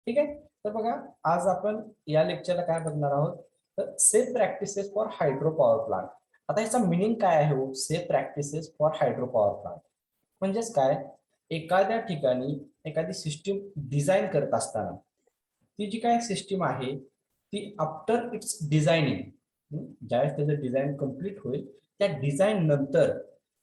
ठीक आहे. तर बघा, आज आपण या लेक्चरला काय बघणार आहोत, तर safe practices for hydro power plant. आता ह्याचा मिनिंग काय आहे हो, safe practices for hydro power plant म्हणजेच काय, एखाद्या ठिकाणी एखादी सिस्टीम डिझाईन करत असताना ती जी काय सिस्टीम आहे ती आफ्टर इट्स डिझायनिंग, ज्यावेळेस त्याचं डिझाईन कम्प्लीट होईल त्या डिझाईन नंतर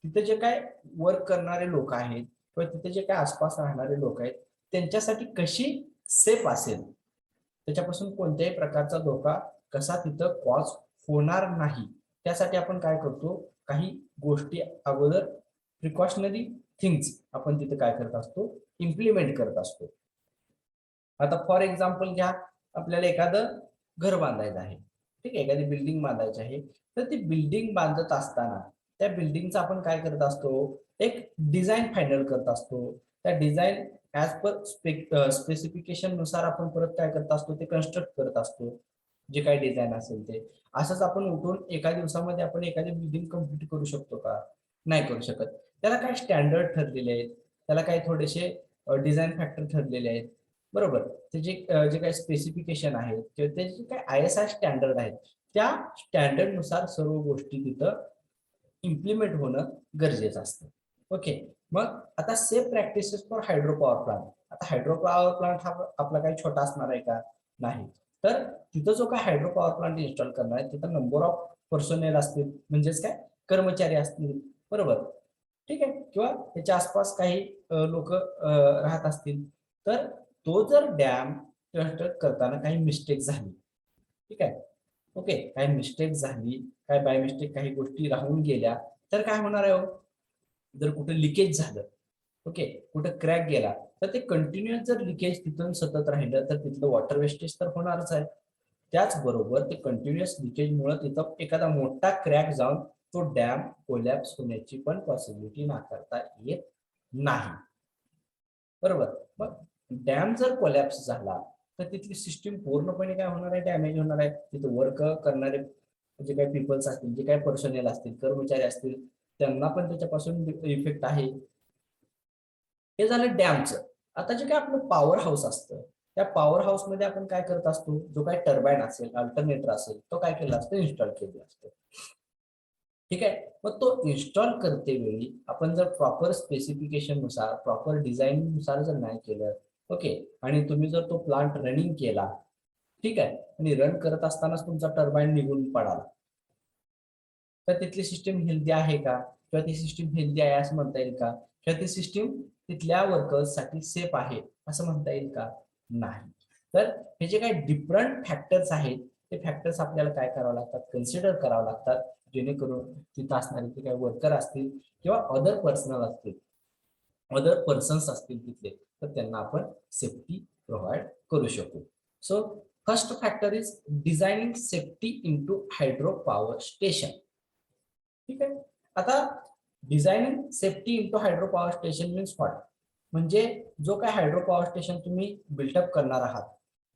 तिथे जे काय वर्क करणारे लोक आहेत किंवा तिथे जे काय आसपास राहणारे लोक आहेत त्यांच्यासाठी कशी सेफ असेल, त्याच्यापासून कोणत्याही प्रकारचा धोका कसा तिथं कॉज होणार नाही, त्यासाठी आपण काय करतो, काही गोष्टी अगोदर प्रिकॉशनरी थिंग्स आपण तिथे काय करत असतो, इम्प्लिमेंट करत असतो. आता फॉर एक्झाम्पल घ्या, आपल्याला एखादं घर बांधायचं आहे, ठीक आहे, एखादी बिल्डिंग बांधायची आहे, तर ती बिल्डिंग बांधत असताना त्या बिल्डिंगचा आपण काय करत असतो, एक डिझाईन फायनल करत असतो. त्या डिझाईन ऍज पर स्पेसिफिकेशन नुसार आपण परत काय करत असतो, ते कन्स्ट्रक्ट करत असतो, जे काही डिझाईन असेल ते. असंच आपण उठून एका दिवसामध्ये आपण एखादी बिल्डिंग कम्प्लीट करू शकतो का? नाही करू शकत. त्याला काय स्टँडर्ड ठरलेले आहेत, त्याला काही थोडेसे डिझाईन फॅक्टर ठरलेले आहेत, बरोबर. त्याचे जे काही स्पेसिफिकेशन आहेत किंवा ते जे काही ISI स्टँडर्ड आहेत, त्या स्टँडर्ड नुसार सर्व गोष्टी तिथं इम्प्लिमेंट होणं गरजेचं असतं. ओके. मग आता safe practices for hydro power plant. आता हायड्रो पॉवर प्लांट हा आपला काही छोटा असणार आहे का? नाही. तर तिथं जो काय हायड्रो पॉवर प्लांट इन्स्टॉल करणार आहे तिथं नंबर ऑफ पर्सनेल असतील, म्हणजेच काय, कर्मचारी असतील, बरोबर. ठीक आहे. किंवा त्याच्या आसपास काही लोक राहत असतील, तर तो जर डॅम कन्स्ट्रक्ट करताना काही मिस्टेक झाली, ठीक आहे, ओके, काही मिस्टेक झाली, काय बाय मिस्टेक काही गोष्टी राहून गेल्या, तर काय होणार आहे हो? जर कुठे लिकेज झालं, ओके, कुठे क्रॅक गेला, तर ते कंटिन्युअस जर लिकेज तिथून सतत राहिलं तर तिथलं वॉटर वेस्टेज तर होणारच आहे. त्याचबरोबर ते कंटिन्युअस लिकेजमुळे तिथं एखादा मोठा क्रॅक जाऊन तो डॅम कोलॅप्स होण्याची पण पॉसिबिलिटी नाकारता येत नाही, बरोबर. मग डॅम जर कोलॅप्स झाला तर तिथली सिस्टीम पूर्णपणे काय होणार आहे, डॅमेज होणार आहे. तिथे वर्क करणारे जे काही पीपल्स असतील, जे काही पर्सनल असतील, कर्मचारी असतील, त्यांना पण त्याच्यापासून इफेक्ट आहे. हे झालं डॅमचं. आता जे काय आपलं पॉवर हाऊस असतं, त्या पॉवर हाऊस मध्ये आपण काय करत असतो, जो काही टर्बाईन असेल, अल्टरनेटर असेल, तो काय केला असतो, इन्स्टॉल केला असतो. ठीक आहे. मग तो इन्स्टॉल करते वेळी आपण जर प्रॉपर स्पेसिफिकेशन नुसार, प्रॉपर डिझाईन नुसार जर नाही केलं, ओके, आणि तुम्ही जर तो प्लांट रनिंग केला, ठीक आहे, आणि रन करत असतानाच तुमचा टर्बाईन निघून पडाला, तर तिथली सिस्टीम हेल्दी आहे का? किंवा ती सिस्टीम हेल्दी आहे असं म्हणता येईल का? किंवा ती सिस्टीम तिथल्या वर्कर्ससाठी सेफ आहे असं म्हणता येईल का? नाही. तर हे जे काही डिफरंट फॅक्टर्स आहेत, ते फॅक्टर्स आपल्याला काय करावं लागतात, कन्सिडर करावं लागतात, जेणेकरून तिथं असणारे जे काही वर्कर असतील किंवा अदर पर्सनल असतील, अदर पर्सन्स असतील तिथले, तर त्यांना आपण सेफ्टी प्रोव्हाइड करू शकू. So first factor is designing safety into hydro power station. ठीक आहे. आता designing safety into hydro power station means what, म्हणजे जो काय हायड्रो पॉवर स्टेशन तुम्ही बिल्टअप करणार आहात,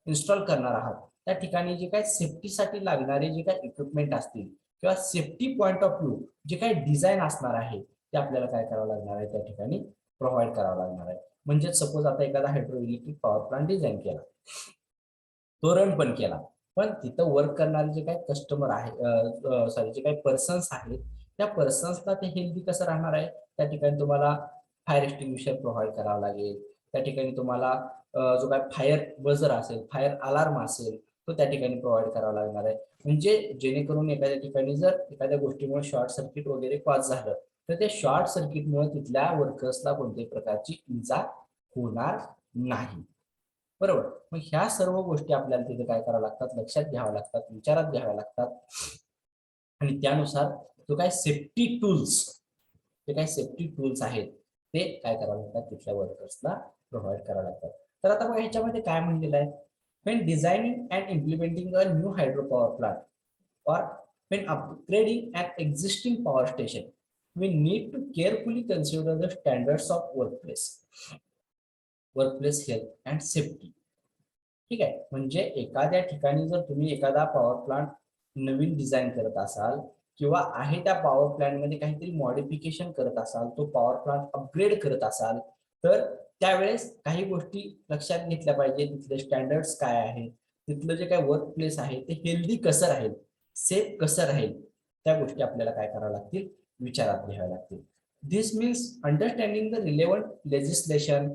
इन्स्टॉल करणार आहात, त्या ठिकाणी जे काही सेफ्टीसाठी लागणारे जे काही इक्विपमेंट असतील किंवा सेफ्टी पॉईंट ऑफ व्ह्यू जे काही डिझाईन असणार आहे ते आपल्याला काय करावं लागणार आहे, त्या ठिकाणी प्रोव्हाइड करावं लागणार आहे. म्हणजे सपोज आता एखादा hydro electric power plant design केला, तो रन पण केला, पण तिथं वर्क करणारे जे काही कस्टमर आहे, सॉरी, जे काही पर्सन्स आहेत, त्या पर्सन्सला ते हेल्दी कसं राहणार आहे, त्या ठिकाणी तुम्हाला फायर एक्सटिंग्विशर प्रोव्हाइड करावं लागेल. त्या ठिकाणी तुम्हाला जो काय फायर बजर असेल, फायर अलार्म असेल, तो त्या ठिकाणी प्रोव्हाइड करावा लागणार आहे. म्हणजे जेणेकरून एखाद्या ठिकाणी जर एखाद्या गोष्टीमुळे शॉर्ट सर्किट वगैरे कॉज झालं, तर त्या शॉर्ट सर्किटमुळे तिथल्या वर्कर्सला कोणत्याही प्रकारची इजा होणार नाही, बरोबर. मग ह्या सर्व गोष्टी आपल्याला तिथे काय कराव्या लागतात, लक्षात घ्याव्या लागतात, विचारात घ्याव्या लागतात, आणि त्यानुसार जो काय सेफ्टी टूल्स, जे काही सेफ्टी टूल्स आहेत ते काय करावे लागतात, तिथल्या वर्कर्सला प्रोव्हाइड करावे लागतात. तर आता बघा ह्याच्यामध्ये काय म्हणलेलं आहे, when designing and implementing a new hydropower plant or when upgrading an existing power station, we need to carefully consider the standards of workplace health and safety. ठीक आहे. म्हणजे एखाद्या ठिकाणी जर तुम्ही एखादा पॉवर प्लांट नवीन डिझाईन करत असाल किंवा आहे त्या पॉवर प्लांट मध्ये काहीतरी मॉडिफिकेशन करत असाल, तो पॉवर प्लांट अपग्रेड करत असाल, तर त्यावेळेस काही गोष्टी लक्षात घेतल्या पाहिजे. तिथले स्टँडर्ड्स काय आहे, तिथलं जे काय वर्क प्लेस आहे ते हेल्दी कसं राहील, सेफ कसं राहील, त्या गोष्टी आपल्याला काय कराव्या लागतील, विचारात घ्याव्या लागतील. This means understanding the relevant legislation,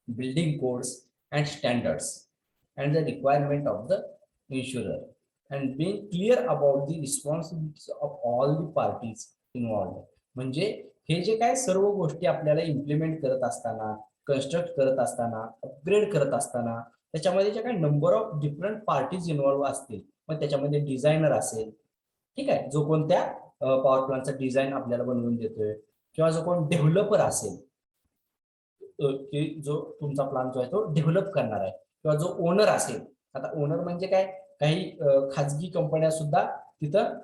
building codes and standards and the requirement of the insurer, and being clear about the responsibilities of all the parties involved. म्हणजे हे जे काय सर्व गोष्टी आपल्याला इम्प्लिमेंट करत असताना, कन्स्ट्रक्ट करत असताना, अपग्रेड करत असताना, त्याच्यामध्ये जे काही number of different parties involve असतील, मग त्याच्यामध्ये डिझायनर असेल, ठीक आहे, जो कोणत्या पॉवर प्लांटचा डिझाईन आपल्याला बनवून देतोय, किंवा जो कोण डेव्हलपर असेल, की जो तुमचा प्लान जो आहे तो डेव्हलप करणार आहे, किंवा जो ओनर असेल. आता ओनर म्हणजे काय, काही खाजगी कंपन्या सुद्धा तिथं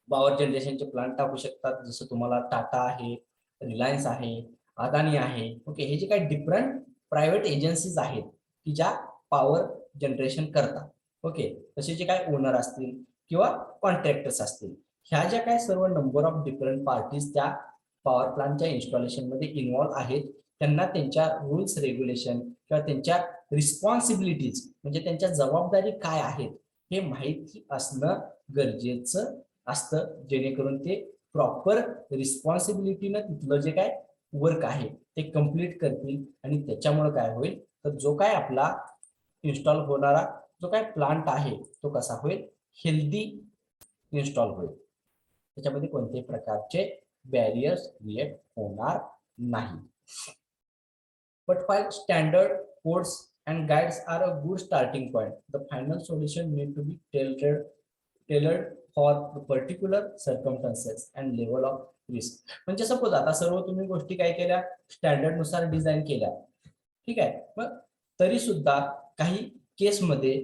पॉवर जनरेशनचे प्लांट टाकू शकतात. जसं तुम्हाला टाटा आहे, रिलायन्स आहे, अदानी आहे. ओके, हे जे काही डिफरंट प्रायव्हेट एजन्सीज आहेत की ज्या पॉवर जनरेशन करतात. ओके, तसे जे काय ओनर असतील किंवा कॉन्ट्रॅक्टर्स असतील, ह्या ज्या काय सर्व नंबर ऑफ डिफरंट पार्टीज त्या पॉवर प्लांटच्या इन्स्टॉलेशन मध्ये इन्व्हॉल्व्ह आहेत, त्यांना त्यांच्या रूल्स रेग्युलेशन किंवा त्यांच्या रिस्पॉन्सिबिलिटीज म्हणजे त्यांच्या जबाबदारी काय आहेत हे माहिती असणं गरजेचं असतं, जेणेकरून ते प्रॉपर रिस्पॉन्सिबिलिटीनं तिथलं जे काय वर्क आहे ते कम्प्लीट करतील. आणि त्याच्यामुळे काय होईल, तर जो काय आपला इन्स्टॉल होणारा जो काय प्लांट आहे तो कसा होईल, हेल्दी इन्स्टॉल होईल. त्याच्यामध्ये कोणत्याही प्रकारचे बॅरियर्स क्रिएट होणार नाही. But while standard codes and guides are a good starting point, the final solution need to be tailored for the particular circumstances and level of risk. म्हणजे सपोज आता सर्व तुम्ही गोष्टी काय केल्या, स्टँडर्ड नुसार डिझाईन केल्या, ठीक आहे, मग तरी सुद्धा काही केसमध्ये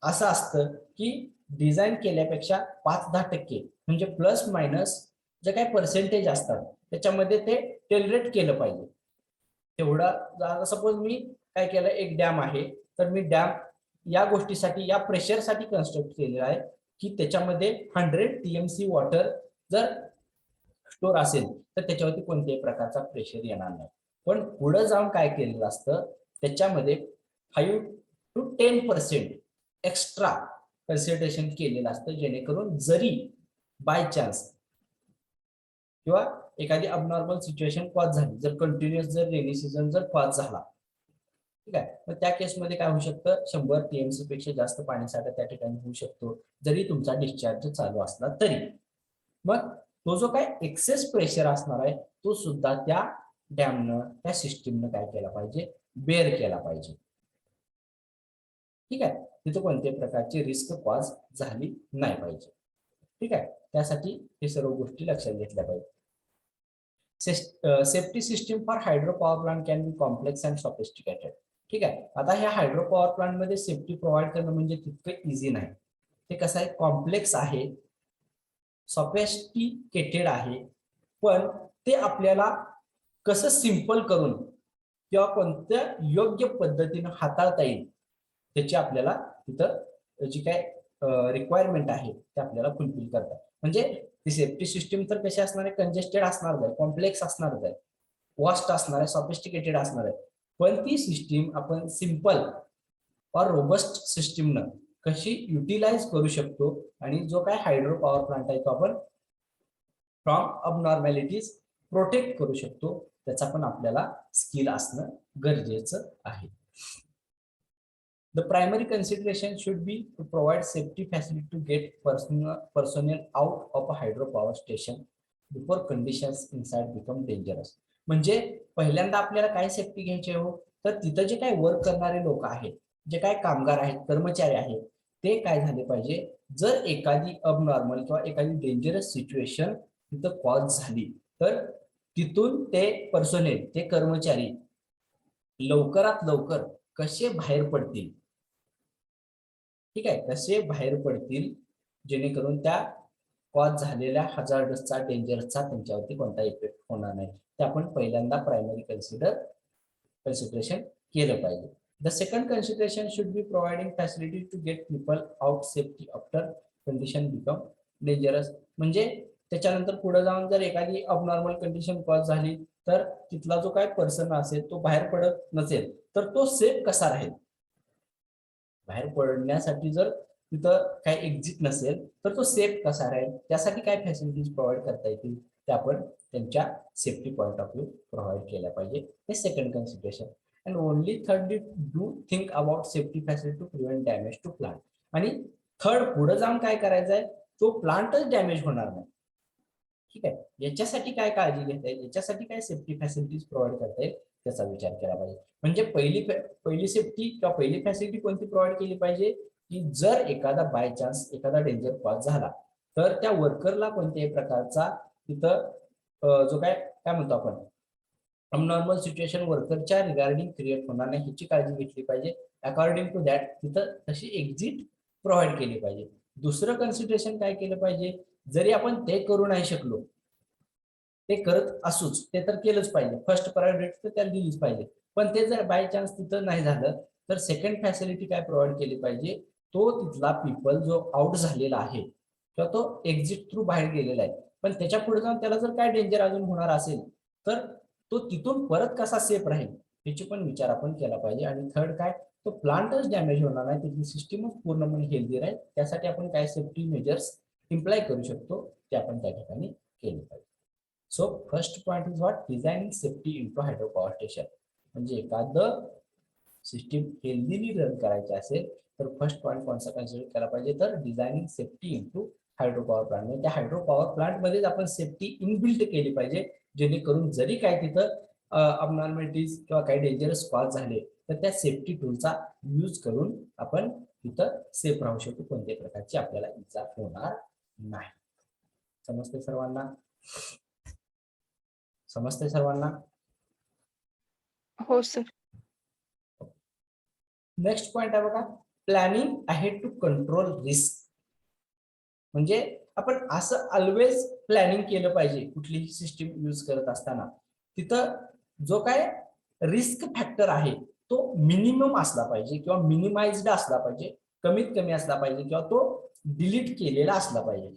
असं असतं की डिझाईन केल्यापेक्षा 5-10% म्हणजे प्लस मायनस जे काही पर्सेंटेज असतात त्याच्यामध्ये ते टेलरेट केलं पाहिजे. तेवढा सपोज मी काय केलं, एक डॅम आहे, तर मी डॅम या गोष्टीसाठी, या प्रेशरसाठी कन्स्ट्रक्ट केलेला आहे की त्याच्यामध्ये 100 TMC वॉटर जर स्टोर असेल तर त्याच्यावरती कोणत्याही प्रकारचा प्रेशर येणार नाही. पण पुढे जाऊन काय केलेलं असतं, त्याच्यामध्ये 5 to 10% एक्स्ट्रा कन्सिडरेशन केलेलं असतं, जेणेकरून जरी बाय चान्स किंवा एखादी अबनॉर्मल सिच्युएशन कॉज झाली, जर कंटिन्युअस जर रेनी सीझन जर कॉज झाला, ठीक आहे, तर त्या केसमध्ये काय होऊ शकतं, 100 TMC पेक्षा जास्त पाणीसाठा त्या ठिकाणी होऊ शकतो, जरी तुमचा डिस्चार्ज चालू असला तरी. मग तो जो काय एक्सेस प्रेशर असणार आहे तो सुद्धा त्या डॅमनं, त्या सिस्टीमनं काय केला पाहिजे, बेअर केला पाहिजे. ठीक आहे, तिथे कोणत्याही प्रकारची रिस्क कॉज झाली नाही पाहिजे. ठीक आहे, त्यासाठी हे सर्व गोष्टी लक्षात घेतल्या पाहिजे. Safety system for hydro power plant can be complex and sophisticated. ठीक आहे, आता ह्या हायड्रो पॉवर प्लांट मध्ये सेफ्टी प्रोव्हाइड करणं म्हणजे तितकं इझी नाही. ते कसं आहे, कॉम्प्लेक्स आहे, सॉफिस्टिकेटेड आहे, पण ते आपल्याला कसं सिंपल करून किंवा कोणत्या योग्य पद्धतीने हाताळता येईल त्याची आपल्याला तिथं जी काय रिक्वायरमेंट आहे ते आपल्याला फुलफिल करतात. म्हणजे ती सेफ्टी सिस्टीम तर कशी असणार आहे, कंजेस्टेड असणार आहे, कॉम्प्लेक्स असणार आहे, वॉस्ट असणार आहे, सॉफिस्टिकेटेड असणार आहे, पण ती सिस्टीम आपण सिंपल और रोबस्ट सिस्टीमनं कशी युटिलाइज करू शकतो आणि जो काय हायड्रो पॉवर प्लांट आहे तो आपण फ्रॉम अबनॉर्मॅलिटीज प्रोटेक्ट करू शकतो, त्याचा पण आपल्याला स्किल असणं गरजेचं आहे. The primary consideration should be to provide safety facility to get personnel out of a hydropower station before conditions inside become dangerous. म्हणजे पहिल्यांदा आपल्याला काय सेफ्टी घ्यायची हो, तर तिथं जे काही वर्क करणारे लोक आहेत, जे काही कामगार आहेत, कर्मचारी आहेत, ते काय झाले पाहिजे, जर एखादी अबनॉर्मल किंवा एखादी डेंजरस सिच्युएशन तिथं कॉज झाली तर तिथून ते पर्सनेल, ते कर्मचारी लवकरात लवकर कसे बाहेर पडतील, ठीक आहे, कसे बाहेर पडतील जेणेकरून त्या कॉज झालेल्या हजार्डसचा, डेंजरचा त्यांच्यावरती कोणता इफेक्ट होणार नाही. ते आपण पहिल्यांदा प्रायमरी कन्सिडरेशन केलं पाहिजे. The second consideration should be providing facility to get people out safety after condition become dangerous. म्हणजे त्याच्यानंतर पुढे जाऊन जर एखादी अबनॉर्मल कंडिशन कॉज झाली तर तिथला जो काय पर्सन असेल तो बाहेर पडत नसेल तर तो सेफ कसा राहील. बाहेर पडण्यासाठी जर तिथं काय एक्झिट नसेल तर तो सेफ कसा राहील, त्यासाठी काय फॅसिलिटीज प्रोव्हाइड करता येतील ते आपण त्यांच्या safety point of view provide केल्या पाहिजे. हे second consideration. And only third do think about safety facility to prevent damage to plant. आणि थर्ड पुढे जाऊन काय करायचं आहे, तो प्लांटच डॅमेज होणार नाही. ठीक आहे, याच्यासाठी काय काळजी घेता येईल, याच्यासाठी काय सेफ्टी फॅसिलिटीज प्रोव्हाइड करता येईल त्याचा विचार केला पाहिजे. म्हणजे पहिली सेफ्टी किंवा पहिली फॅसिलिटी कोणती प्रोव्हाइड केली पाहिजे की जर एखादा बाय चान्स एखादा डेंजर कॉज झाला तर त्या वर्करला कोणत्याही प्रकारचा तिथं जो काय काय म्हणतो आपण अबनॉर्मल सिच्युएशन वर्करच्या रिगार्डिंग क्रिएट होणार नाही ह्याची काळजी घेतली पाहिजे. अकॉर्डिंग टू दॅट तिथं तशी एक्झिट प्रोव्हाइड केली पाहिजे. दुसरं कन्सिडरेशन काय केलं पाहिजे, जरी आपण ते करू नाही शकलो, ते करत असूच ते तर केलंच पाहिजे, फर्स्ट प्रायोरिटी तर त्याला दिलीच पाहिजे. पण ते जर बाय चान्स तिथं नाही झालं तर सेकंड फॅसिलिटी काय प्रोव्हाइड केली पाहिजे, तो तिथला पीपल जो आउट झालेला आहे किंवा तो एक्झिट थ्रू बाहेर गेलेला आहे पण त्याच्या पुढे जाऊन त्याला जर काय डेंजर अजून होणार असेल तर तो तिथून परत कसा सेफ राहील याची पण विचार आपण केला पाहिजे. आणि थर्ड काय, तो प्लांटच डॅमेज होणार नाही, त्याची सिस्टीमच पूर्णपणे हेल्दी राहील, त्यासाठी आपण काय सेफ्टी मेजर्स इम्प्लाय करू शकतो ते आपण त्या ठिकाणी केले पाहिजे. So first point is what, designing safety into hydro power station. म्हणजे एखादं सिस्टीम हेल्दीली रन करायचे असेल तर फर्स्ट पॉइंट कोणता कन्सिडर केला पाहिजे, तर designing safety into hydro power plant. म्हणजे त्या हायड्रो पॉवर प्लांट मध्येच आपण सेफ्टी इनबिल्ट केली पाहिजे, जेणेकरून जरी काय तिथं अबनॉर्मॅलिटीज किंवा काही डेंजरस कॉज झाले तर त्या सेफ्टी टूलचा यूज करून आपण तिथं सेफ राहू शकतो, कोणत्याही प्रकारची आपल्याला इजा होणार नाही. समजते सर्वांना? समजते सर्वांना? हो सर. नेक्स्ट पॉइंट आहे बघा, planning ahead to control risk. म्हणजे आपण असं ऑलवेज प्लॅनिंग केलं पाहिजे कुठलीही सिस्टीम यूज करत असताना, तिथं जो काय रिस्क फॅक्टर आहे तो मिनिमम असला पाहिजे किंवा मिनिमाइज्ड असला पाहिजे, कमीत कमी असला पाहिजे किंवा तो डिलीट केलेला असला पाहिजे,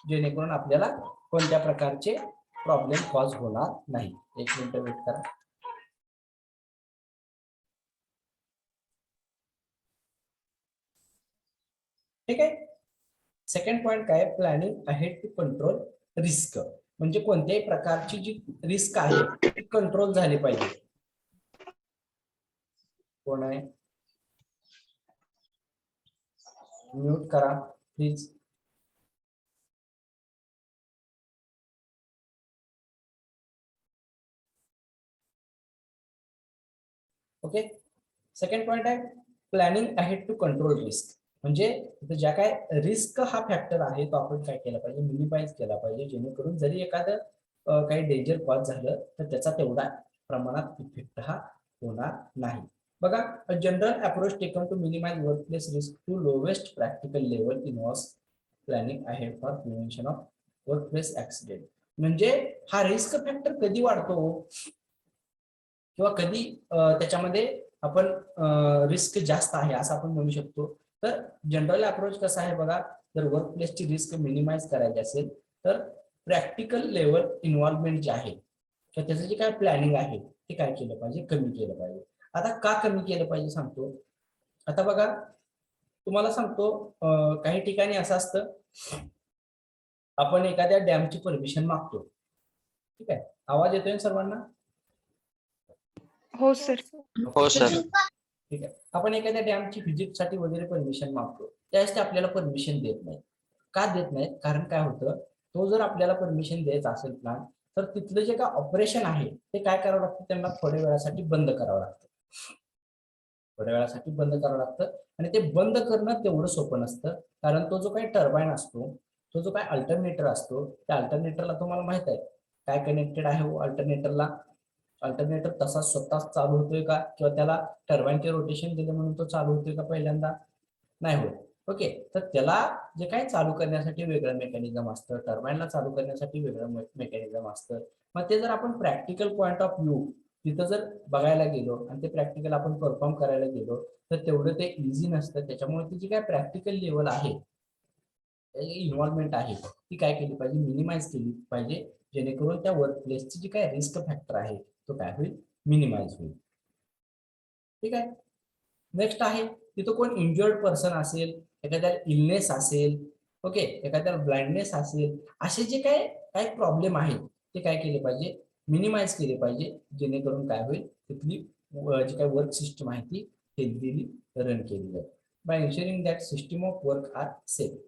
जेणेकरून आपल्याला कोणत्या प्रकारचे प्रॉब्लेम कॉज होणार नाही. एक मिनिट वेट करा. ठीक आहे. सेकंड पॉइंट काय, planning ahead to control risk. म्हणजे कोणत्याही प्रकारची जी रिस्क आहे ती कंट्रोल झाली पाहिजे. कोण आहे, म्यूट करा प्लीज. ओके. सेकंड पॉइंट आहे planning ahead to control risk. म्हणजे ज्या काय रिस्क हा फॅक्टर आहे तो आपण काय केला पाहिजे, मिनिमाइज केला पाहिजे, जेणेकरून जरी एखादं काही डेंजर कॉज झालं तर त्याचा तेवढा प्रमाणात इफेक्ट हा होणार नाही. बघा, a general approach taken to minimize workplace risk to lowest practical level involves planning ahead for prevention of workplace accident. म्हणजे हा रिस्क फॅक्टर कधी वाढतो किंवा कधी त्याच्यामध्ये आपण रिस्क जास्त आहे असं आपण म्हणू शकतो. तर जनरल अप्रोच कसा आहे बघा, जर वर्क प्लेसची रिस्क मिनिमाइज करायची असेल तर प्रॅक्टिकल लेवल इन्व्हॉल्वमेंट जे आहे तर त्याचं जे काय प्लॅनिंग आहे ते काय केलं पाहिजे, कमी केलं पाहिजे. आता का कमी केलं पाहिजे सांगतो. आता बघा तुम्हाला सांगतो, काही ठिकाणी असं असतं आपण एखाद्या डॅमची परमिशन मागतो. ठीक आहे, आवाज येतोय सर्वांना? हो सर. हो सर. ठीक आहे, आपण एखाद्या डॅमची व्हिजिटसाठी वगैरे परमिशन मागतो, त्यावेळेस ते आपल्याला परमिशन देत नाही. का देत नाहीत, कारण काय होतं, तो जर आपल्याला परमिशन द्यायचा असेल प्लांट तर तिथलं जे काय ऑपरेशन आहे ते काय करावं लागतं, त्यांना थोड्या वेळासाठी बंद करावं लागतं. थोड्या वेळासाठी बंद करावं लागतं आणि ते बंद करणं तेवढं सोपं नसतं, कारण तो जो काही टर्बाईन असतो, तो जो काय अल्टरनेटर असतो, त्या अल्टरनेटरला तुम्हाला माहित आहे काय कनेक्टेड आहे अल्टरनेटरला. अल्टरनेटर तसा स्वतः चालू होतोय का किंवा त्याला टर्बाईनचे रोटेशन दिले म्हणून तो चालू होतोय का, पहिल्यांदा नाही होत. ओके, तर त्याला जे काही चालू करण्यासाठी वेगळं मेकॅनिझम असतं, टर्बाईनला चालू करण्यासाठी वेगळं मेकॅनिझम असतं. मग ते जर आपण प्रॅक्टिकल पॉईंट ऑफ व्ह्यू तिथं जर बघायला गेलो आणि ते प्रॅक्टिकल आपण परफॉर्म करायला गेलो तर तेवढं ते इझी नसतं. त्याच्यामुळे ती जी काय प्रॅक्टिकल लेवल आहे, इन्व्हॉल्वमेंट आहे ती काय केली पाहिजे, मिनिमाइज केली पाहिजे, जेणेकरून त्या वर्क प्लेसची जी काय रिस्क फॅक्टर आहे तो काय होईल, मिनिमाइज होईल. ठीक आहे. नेक्स्ट आहे तिथं कोण इंज्युअर्ड पर्सन असेल, एखाद्याला इलनेस असेल, ओके, एखाद्याला ब्लाइंडनेस असेल, असे जे काय काय प्रॉब्लेम आहेत ते काय केले पाहिजे, मिनिमाइज केले पाहिजे, जेणेकरून काय होईल तिथली जी काय वर्क सिस्टम आहे ती हेल्दीली रन केली जाईल. By ensuring that system of work are safe,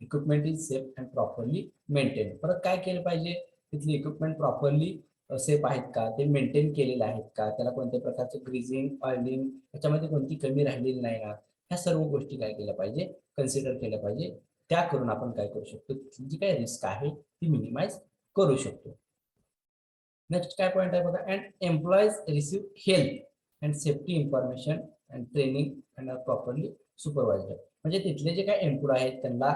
equipment is safe and properly maintain. परत काय केलं पाहिजे, तिथली इक्विपमेंट प्रॉपरली सेफ आहेत का, ते मेंटेन केलेले आहेत का, त्याला कोणत्या प्रकारचं ग्रीजिंग ऑइलिंग त्याच्यामध्ये कोणती कमी राहिलेली नाही का, ह्या सर्व गोष्टी काय केल्या पाहिजे, कन्सिडर केल्या पाहिजे. त्या करून आपण काय करू शकतो, जी काय रिस्क आहे ती मिनिमाइज करू शकतो. नेक्स्ट काय पॉईंट आहे बघा, and employees receive health and safety information and training and properly supervised. म्हणजे तिथले जे काय एम्प्लॉय आहेत त्यांना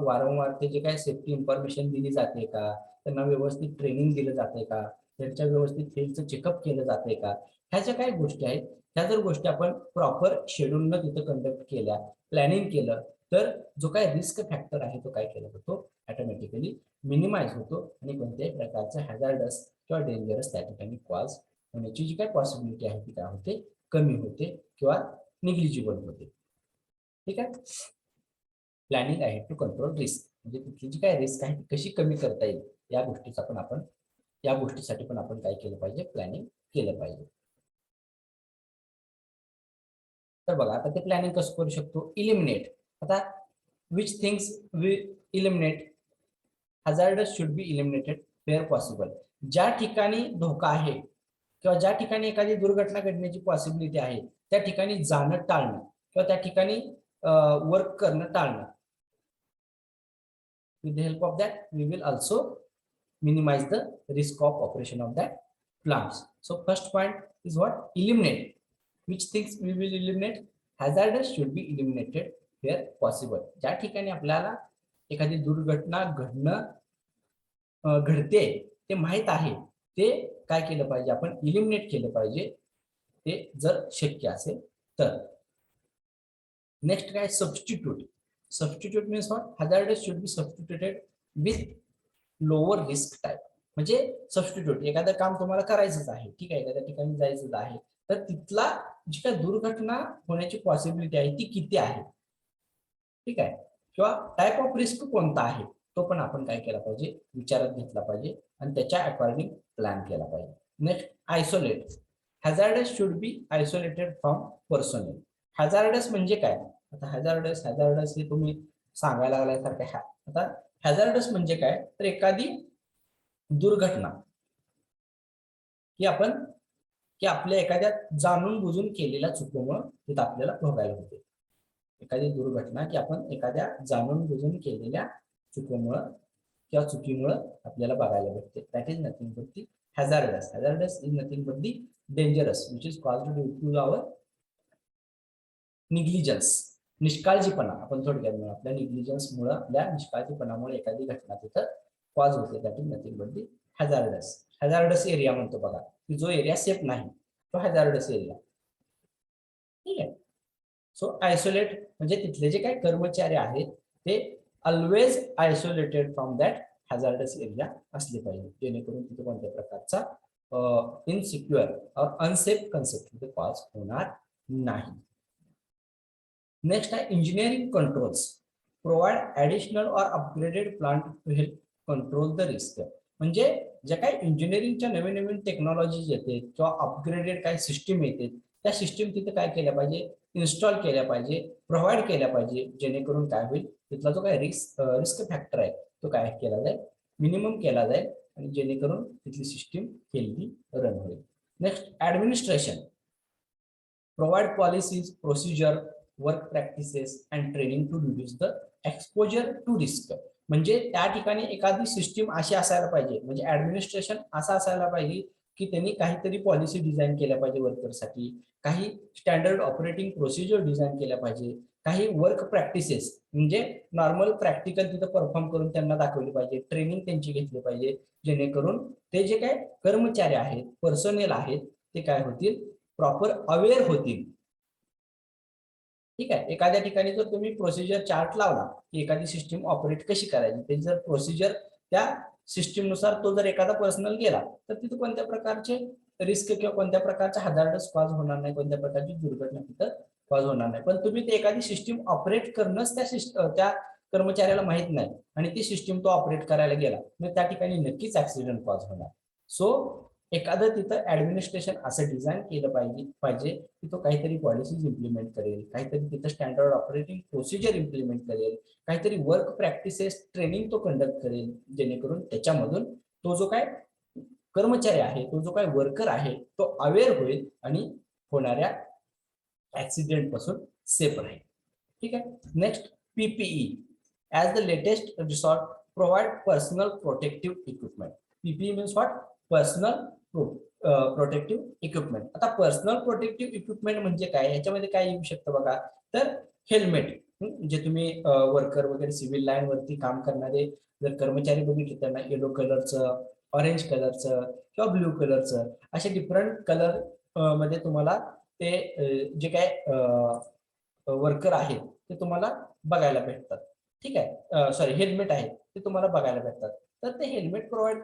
वारंवार ते जे काय सेफ्टी इन्फॉर्मेशन दिली जाते का, त्यांना व्यवस्थित ट्रेनिंग दिलं जाते का, त्यांच्या व्यवस्थित हेल्थचं चेकअप केलं जाते का, ह्या ज्या काही गोष्टी आहेत ह्या जर गोष्टी आपण प्रॉपर शेड्यूलनं तिथं कंडक्ट केल्या, प्लॅनिंग केलं, तर जो काय रिस्क फॅक्टर आहे तो काय केला जातो, ऑटोमॅटिकली मिनिमाइज होतो आणि कोणत्याही प्रकारचं हॅझार्डस किंवा डेंजरस त्या ठिकाणी कॉज होण्याची जी काय पॉसिबिलिटी आहे ती काय होते, कमी होते किंवा निग्लिजिबल होते. ठीक आहे. प्लॅनिंग आहे टू कंट्रोल रिस्क, म्हणजे तिथली जी काय रिस्क आहे ती कशी कमी करता येईल या गोष्टीचा पण आपण, या गोष्टीसाठी पण आपण काय केलं पाहिजे, प्लॅनिंग केलं पाहिजे. तर बघा आता ते प्लॅनिंग कसं करू शकतो, इलिमिनेट. आता which things we eliminate, hazards should be eliminated where possible. ज्या ठिकाणी धोका आहे किंवा ज्या ठिकाणी एखादी दुर्घटना घडण्याची पॉसिबिलिटी आहे त्या ठिकाणी जाणं टाळणं किंवा त्या ठिकाणी वर्क करणं टाळणं. with the help of that we will also minimize the risk of operation of that plants. So first point is what, eliminate. Which things we will eliminate, hazardous should be eliminated where possible. ज्या ठिकाणी आपल्याला एखादी दुर्घटना घडते ते माहित आहे ते काय केलं पाहिजे, आपण इलिमिनेट केलं पाहिजे ते जर शक्य असेल तर. नेक्स्ट काय, substitute. Substitute means what, hazardous should B substituted with lower risk type. म्हणजे सबस्टिट्यूट, एखादं काम तुम्हाला करायचंच आहे, ठीक आहे, एखाद्या ठिकाणी जायचंच आहे, तर तिथला जी काय दुर्घटना होण्याची पॉसिबिलिटी आहे ती किती आहे, ठीक आहे, किंवा टाईप ऑफ रिस्क कोणता आहे तो पण आपण काय केला पाहिजे, विचारात घेतला पाहिजे आणि त्याच्या अकॉर्डिंग प्लॅन केला पाहिजे. Next, isolate. Hazardous should B isolated from personal. Hazardous म्हणजे काय, आता हॅझार्डस हे तुम्ही सांगायला लागल्यासारखं. आता हॅझार्डस म्हणजे काय, तर एखादी दुर्घटना की आपल्या एखाद्या जाणून बुजून केलेल्या चुकीमुळे तिथं आपल्याला भोगायला होते. एखादी दुर्घटना की आपण एखाद्या जाणून बुजून केलेल्या चुकीमुळे आपल्याला बघायला भेटते. That is nothing but the hazards. Hazards is nothing but the dangerous which is called due to our negligence, निष्काळजीपणा. आपण थोडक्यात म्हणू, आपल्या निग्लिजन्समुळे, आपल्या निष्काळजीपणामुळे एखादी घटना तिथं कॉज होते. That is nothing but the hazards. Hazardous area म्हणतो बघा, की जो एरिया सेफ नाही तो हॅझार्डस एरिया. ठीक आहे. सो आयसोलेट म्हणजे तिथले जे काही कर्मचारी आहेत ते always isolated from that hazardous area असले पाहिजे, जेणेकरून तिथे कोणत्या प्रकारचा इनसिक्युअर और अनसेफ कन्सेप्ट तिथे कॉज होणार नाही. नेक्स्ट आहे इंजिनिअरिंग कंट्रोल्स. प्रोव्हाइड ऍडिशनल और upgraded plant to help control the risk. म्हणजे ज्या काही इंजिनिअरिंगच्या नवीन नवीन टेक्नॉलॉजीज येते किंवा अपग्रेडेड काही सिस्टीम येते त्या सिस्टीम तिथे काय केल्या पाहिजे, इन्स्टॉल केल्या पाहिजे, प्रोव्हाइड केल्या पाहिजे, जेणेकरून काय होईल तिथला जो काय रिस्क फॅक्टर आहे तो काय केला जाईल, मिनिमम केला जाईल आणि जेणेकरून तिथली सिस्टीम हेल्दी रन होईल. Next, administration. Provide policies, procedure, work practices and training to reduce the exposure to risk. म्हणजे त्या ठिकाणी एखादी सिस्टीम अशी असायला पाहिजे, म्हणजे ऍडमिनिस्ट्रेशन असं असायला पाहिजे की त्यांनी काहीतरी पॉलिसी डिझाईन केल्या पाहिजे वर्करसाठी, काही स्टँडर्ड ऑपरेटिंग प्रोसिजर डिझाईन केल्या पाहिजे, काही वर्क प्रॅक्टिसेस म्हणजे नॉर्मल प्रॅक्टिकल तिथं परफॉर्म करून त्यांना दाखवली पाहिजे, ट्रेनिंग त्यांची घेतली पाहिजे, जेणेकरून ते जे काय कर्मचारी आहेत, पर्सनेल आहेत ते काय होतील, प्रॉपर अवेअर होतील. ठीक आहे. एखाद्या ठिकाणी जर तुम्ही प्रोसिजर चार्ट लावला की एखादी सिस्टीम ऑपरेट कशी करायची, ते जर प्रोसिजर त्या सिस्टीमनुसार तो जर एखादा पर्सनल गेला तर तिथे कोणत्या प्रकारचे रिस्क किंवा कोणत्या प्रकारचा हजार्डस कॉज होणार नाही, कोणत्या प्रकारची दुर्घटना तिथं कॉज होणार नाही. पण तुम्ही ते एखादी सिस्टीम ऑपरेट करणंच त्या कर्मचाऱ्याला माहित नाही आणि ती सिस्टीम तो ऑपरेट करायला गेला, मग त्या ठिकाणी नक्कीच ऍक्सिडेंट कॉज होणार. सो एखादं तिथं ऍडमिनिस्ट्रेशन असं डिझाईन केलं पाहिजे की तो काहीतरी पॉलिसीज इम्प्लिमेंट करेल, काहीतरी तिथं स्टँडर्ड ऑपरेटिंग प्रोसिजर इम्प्लिमेंट करेल, काहीतरी वर्क प्रॅक्टिसेस ट्रेनिंग तो कंडक्ट करेल, जेणेकरून त्याच्यामधून तो जो काय कर्मचारी आहे, तो जो काय वर्कर आहे, तो अवेअर होईल आणि होणाऱ्या ऍक्सिडेंट पासून सेफ राहील. ठीक आहे. Next, PPE as the latest resort provide personal protective equipment. PPE means what? Personal protective equipment. आता पर्सनल प्रोटेक्टिव्ह इक्विपमेंट म्हणजे काय, याच्यामध्ये काय येऊ शकतं बघा, तर हेल्मेट, जे तुम्ही वर्कर वगैरे सिव्हिल लाईन वरती काम करणारे जर कर्मचारी बघितले त्यांना येलो कलरचं, ऑरेंज कलरचं किंवा ब्ल्यू कलरचं असे डिफरंट कलर मध्ये तुम्हाला ते जे काय वर्कर आहेत ते तुम्हाला बघायला भेटतात. ठीक आहे. सॉरी, हेल्मेट आहे ते तुम्हाला बघायला भेटतात. तर ते हेल्मेट प्रोव्हाइड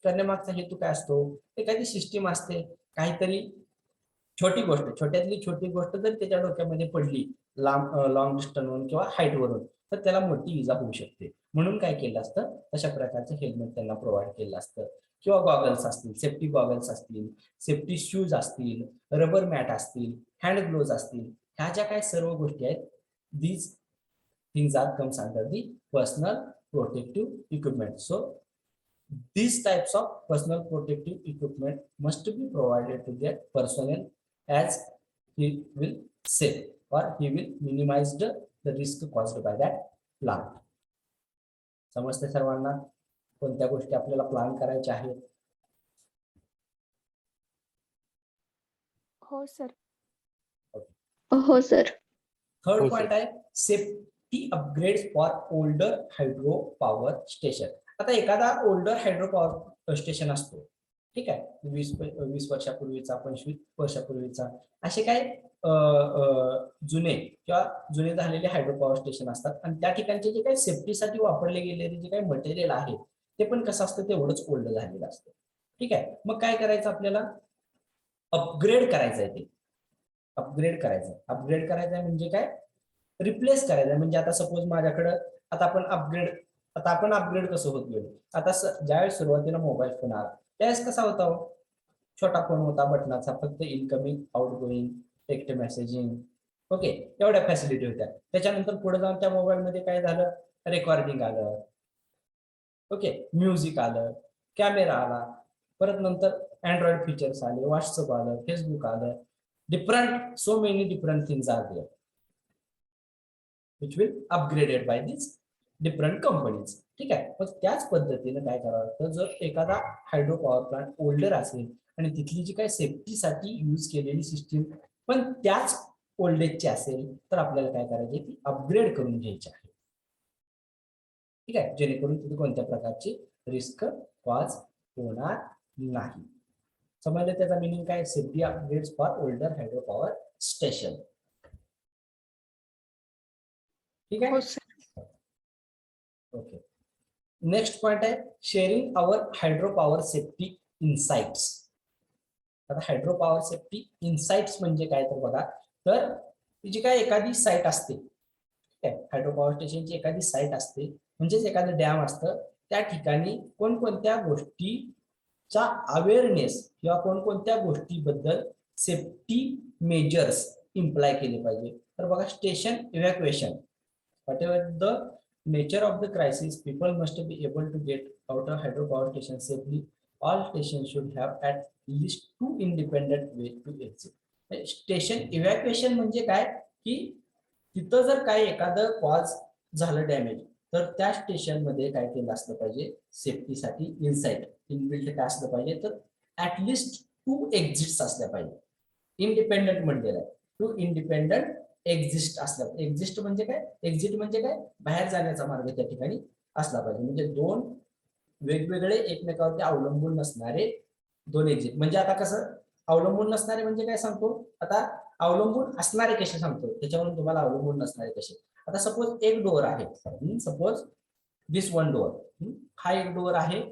करण्यामागचा हेतू काय असतो, एखादी सिस्टीम असते, काहीतरी छोटी गोष्ट, छोट्यातली छोटी गोष्ट जर त्याच्या डोक्यामध्ये पडली लॉंग डिस्टन्सवरून किंवा हाईटवरून, तर त्याला मोठी इजा होऊ शकते. म्हणून काय केलं असतं, तशा प्रकारचं हेल्मेट त्यांना प्रोव्हाइड केलं असतं. किंवा गॉगल्स असतील, सेफ्टी गॉगल्स असतील, सेफ्टी शूज असतील, रबर मॅट असतील, हँड ग्लोव्ज असतील, ह्या ज्या काही सर्व गोष्टी आहेत, these things are comes under the personal protective equipment. So these types of personal protective equipment must be provided to their personnel as he will save or he will minimize the risk caused by that plant. समजते सर्वांना कोणत्या गोष्टी आपल्याला plan करायच्या आहेत? हो sir. हो sir. Third point आहे safety upgrades for older hydro power station. आता एखादा ओल्डर हायड्रो पॉवर स्टेशन असतो, ठीक आहे, 20 वर्षापूर्वीचा, 25 वर्षापूर्वीचा, असे काय जुने झालेले हायड्रो पॉवर स्टेशन असतात आणि त्या ठिकाणचे जे काही सेफ्टीसाठी वापरले गेलेले जे काही मटेरियल आहे ते पण कसं असतं, तेवढंच ओल्ड झालेलं असतं. ठीक आहे. मग काय करायचं, आपल्याला अपग्रेड करायचं आहे. ते अपग्रेड करायचं म्हणजे काय, रिप्लेस करायचं. म्हणजे आता सपोज माझ्याकडं आता आपण अपग्रेड कसं होत गेलो, आता ज्यावेळेस सुरुवातीला मोबाईल फोन आला त्यावेळेस कसा होता, छोटा फोन होता बटनाचा, फक्त incoming outgoing text messaging, okay, एवढ्या फॅसिलिटी होत्या. त्याच्यानंतर पुढे जाऊन त्या मोबाईल मध्ये काय झालं, रेकॉर्डिंग आलं, ओके, म्युझिक आलं, कॅमेरा आला, परत नंतर अँड्रॉइड फीचर्स आले, व्हॉट्सअप आलं, फेसबुक आलं, different, so many different things are there which will upgraded by these different companies. ठीक आहे. पण त्याच पद्धतीने काय करावं, तर जर एखादा हायड्रो पॉवर प्लांट ओल्डर असेल आणि तिथली जी काही सेफ्टीसाठी यूज केलेली सिस्टीम पण त्याच ओल्डेजची असेल, तर आपल्याला काय करायचे, ती अपग्रेड करून घ्यायची आहे. ठीक आहे, जेणेकरून तिथे कोणत्या प्रकारची रिस्क कॉज होणार नाही. समजलं त्याचा मिनिंग काय, safety upgrades for older hydro power station. ठीक आहे. ओके. नेक्स्ट पॉइंट आहे sharing our hydro power safety insights. आता हायड्रो पॉवर सेफ्टी इनसाइट्स म्हणजे काय, तर बघा, तर जी काय एखादी साईट असते, ठीक आहे, हायड्रो पॉवर स्टेशनची एखादी साईट असते, म्हणजेच एखादं डॅम असतं, त्या ठिकाणी कोणकोणत्या गोष्टीचा अवेअरनेस किंवा कोणकोणत्या गोष्टीबद्दल सेफ्टी मेजर्स इम्प्लाय केले पाहिजे. तर बघा, station evacuation. Whatever the nature of the crisis, people must be able to get out of hydropower station safely. All stations should have at least 2 independent way to exit. Station evacuation म्हणजे काय, की तिथं जर काय एखादं cause झालं damage, तर त्या स्टेशन मध्ये काय केलं असलं पाहिजे, सेफ्टीसाठी इनसाइट इनबिल्ट काय असलं पाहिजे, तर ऍटलिस्ट 2 एक्झिट्स असल्या पाहिजे. इंडिपेंडंट म्हणलेलं आहे, 2 इंडिपेंडंट एक्झिस्ट असला. एक्झिस्ट म्हणजे काय, एक्झिट म्हणजे काय, बाहेर जाण्याचा मार्ग त्या ठिकाणी असला पाहिजे. म्हणजे 2 वेगवेगळे एकमेकावरती अवलंबून नसणारे 2 एक्झिट. म्हणजे आता कसं अवलंबून नसणारे म्हणजे काय सांगतो, आता अवलंबून असणारे कसे सांगतो, त्याच्यावरून तुम्हाला अवलंबून नसणारे कसे. आता सपोज एक डोअर आहे, सपोज दिस वन डोअर, हा एक डोअर आहे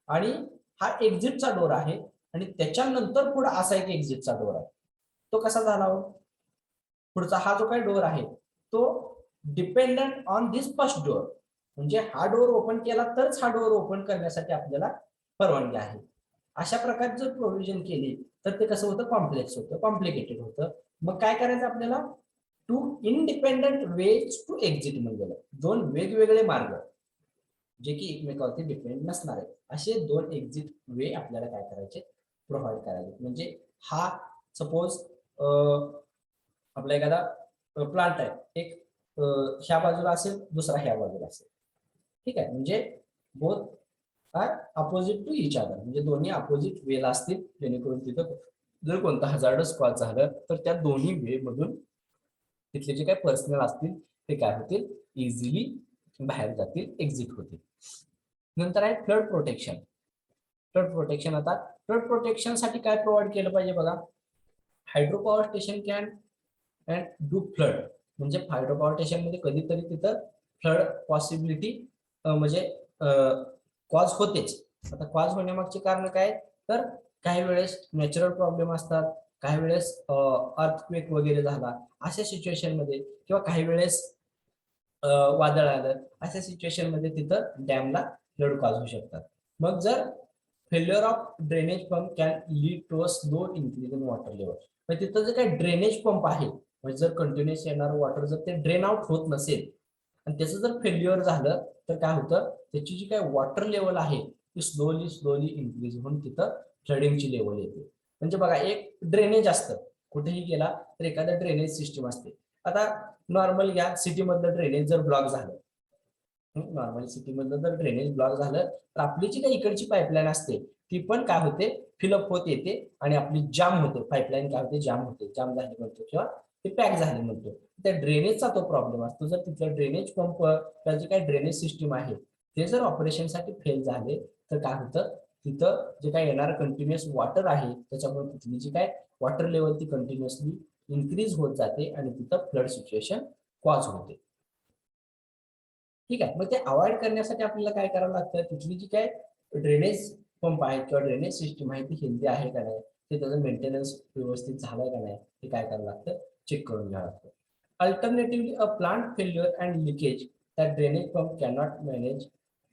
आणि हा एक्झिटचा डोअर आहे आणि त्याच्यानंतर पुढे असा एक एक्झिटचा डोअर आहे. तो कसा झाला हो? पुढचा हा जो काही डोअर आहे तो dependent on this first door, म्हणजे हा डोअर ओपन केला तरच हा डोअर ओपन करण्यासाठी आपल्याला परवानगी आहे. अशा प्रकारे जर प्रोव्हिजन केली तर ते कसं होतं? कॉम्प्लेक्स होतं, कॉम्प्लिकेटेड होतं. मग काय करायचं आपल्याला? Two independent ways to exit म्हणजे दोन वेगवेगळे मार्ग जे की एकमेकावरती डिपेंड नसणार आहे असे दोन एक्झिट वे आपल्याला काय करायचे? प्रोव्हाइड करायचे. म्हणजे हा सपोज आपला एखादा प्लांट आहे, एक ह्या बाजूला असेल, दुसरा ह्या बाजूला असेल. ठीक आहे, म्हणजे both are opposite to each other, म्हणजे दोन्ही अपोजिट वेला असतील, जेणेकरून तिथं जर कोणता हजार्डस कॉज झालं तर त्या दोन्ही वे मधून तिथले जे काही पर्सनल असतील ते काय होतील? इझिली बाहेर जातील, एक्झिट होतील. नंतर आहे फ्लड प्रोटेक्शन. फ्लड प्रोटेक्शन, आता फ्लड प्रोटेक्शन साठी काय प्रोव्हाइड केलं पाहिजे बघा? Hydro power station can and do flood, म्हणजे हायड्रो पॉवर स्टेशन मध्ये कधीतरी तिथं फ्लड पॉसिबिलिटी म्हणजे कॉज होतेच. आता कॉज होण्यामागचे कारण काय? तर काही वेळेस नॅचरल प्रॉब्लेम असतात, काही वेळेस अर्थक्वेक वगैरे झाला अशा सिच्युएशन मध्ये, किंवा काही वेळेस वादळ आलं, अशा सिच्युएशन मध्ये तिथं डॅमला फ्लड कॉज होऊ शकतात. मग जर failure of drainage pump can lead to a slow increase in water level, मग तिथं जे काही ड्रेनेज पंप आहे, म्हणजे जर कंटिन्युअस येणार वॉटर जर ते ड्रेन आउट होत नसेल आणि त्याचं जर फेल्युअर झालं तर काय होतं? त्याची जी काही वॉटर लेवल आहे ती स्लोली स्लोली इन्क्रीज होऊन तिथं फ्लडिंगची लेवल येते. म्हणजे बघा, एक ड्रेनेज असतं, कुठेही गेला तर एखादा ड्रेनेज सिस्टीम असते. आता नॉर्मल घ्या, सिटी मधलं ड्रेनेज जर ब्लॉक झालं, नॉर्मल सिटी मधलं जर ड्रेनेज ब्लॉक झालं तर आपली जी काही इकडची पाईपलाईन असते ती पण काय होते? फिलअप होत येते आणि आपली जाम होते, पाईपलाईन काय होते? जाम होते, जाम झाली म्हणतो किंवा ते पॅक झाले म्हणतो. त्या ड्रेनेजचा तो प्रॉब्लेम असतो. जर तिथलं ड्रेनेज पंप किंवा जे काही ड्रेनेज सिस्टीम आहे ते जर ऑपरेशनसाठी फेल झाले तर काय होतं? तिथं जे काही येणार कंटिन्युअस वॉटर आहे त्याच्यामुळे तिथली जी काय वॉटर लेवल ती कंटिन्युअसली इन्क्रीज होत जाते आणि तिथं फ्लड सिच्युएशन कॉज होते. ठीक आहे, मग ते अवॉइड करण्यासाठी आपल्याला काय करावं लागतं? तिथली जी काय ड्रेनेज पंप आहे किंवा ड्रेनेज सिस्टीम आहे ती हेल्दी आहे का नाही, ते त्याचं मेंटेनन्स व्यवस्थित झालंय का नाही, हे काय करावं लागतं? चेक करून घ्यावं लागतं. Alternatively a plant failure and leakage that drainage pump cannot manage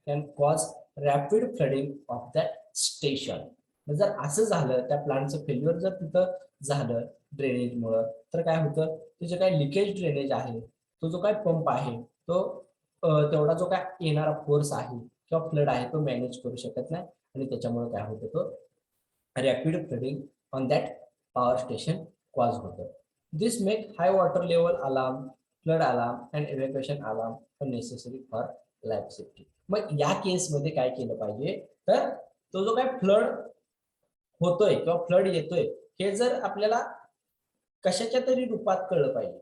can cause rapid flooding of that station. जर असं झालं, त्या प्लांटचं फेल्युअर जर तिथं झालं ड्रेनेजमुळं, तर काय होतं? ते जे काही लिकेज ड्रेनेज आहे, तो जो काही पंप आहे तो तेवढा जो काय येणारा फोर्स आहे किंवा फ्लड आहे तो मॅनेज करू शकत नाही आणि त्याच्यामुळे काय होतं? तो rapid flooding on that power station cause होतं. This make high water level alarm, flood alarm and evacuation alarm necessary for life safety. मग या केसमध्ये काय केलं पाहिजे? तर तो जो काय फ्लड होतोय किंवा फ्लड येतोय हे जर आपल्याला कशाच्या तरी रूपात कळलं पाहिजे.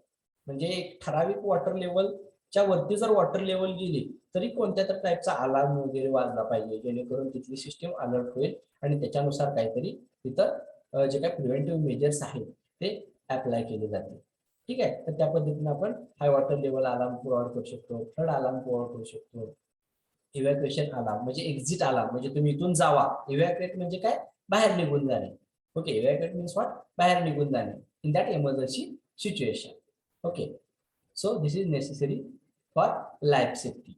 म्हणजे एक ठराविक वॉटर लेवलच्या वरती जर वॉटर लेवल गेली तरी कोणत्या तर टाईपचा अलार्म वगैरे वाजला पाहिजे, जेणेकरून तिथली सिस्टीम अलर्ट होईल आणि त्याच्यानुसार काहीतरी तिथं जे काही प्रिव्हेंटिव्ह मेजर्स आहेत ते अप्लाय केले जातील. ठीक आहे, तर त्या पद्धतीने आपण हाय वॉटर लेवल अलार्म प्रोव्हाइड करू शकतो, फ्लड अलार्म प्रोव्हाइड करू शकतो. इव्हॅक्युएशन अलार्म म्हणजे एक्झिट अलार्म, म्हणजे तुम्ही इथून जावा. इव्हॅक्युएट म्हणजे काय? बाहेर निघून जाणे. Okay, evacuate means what? बाहेर निघून जाणे in that emergency situation. Okay, so this is necessary for life safety,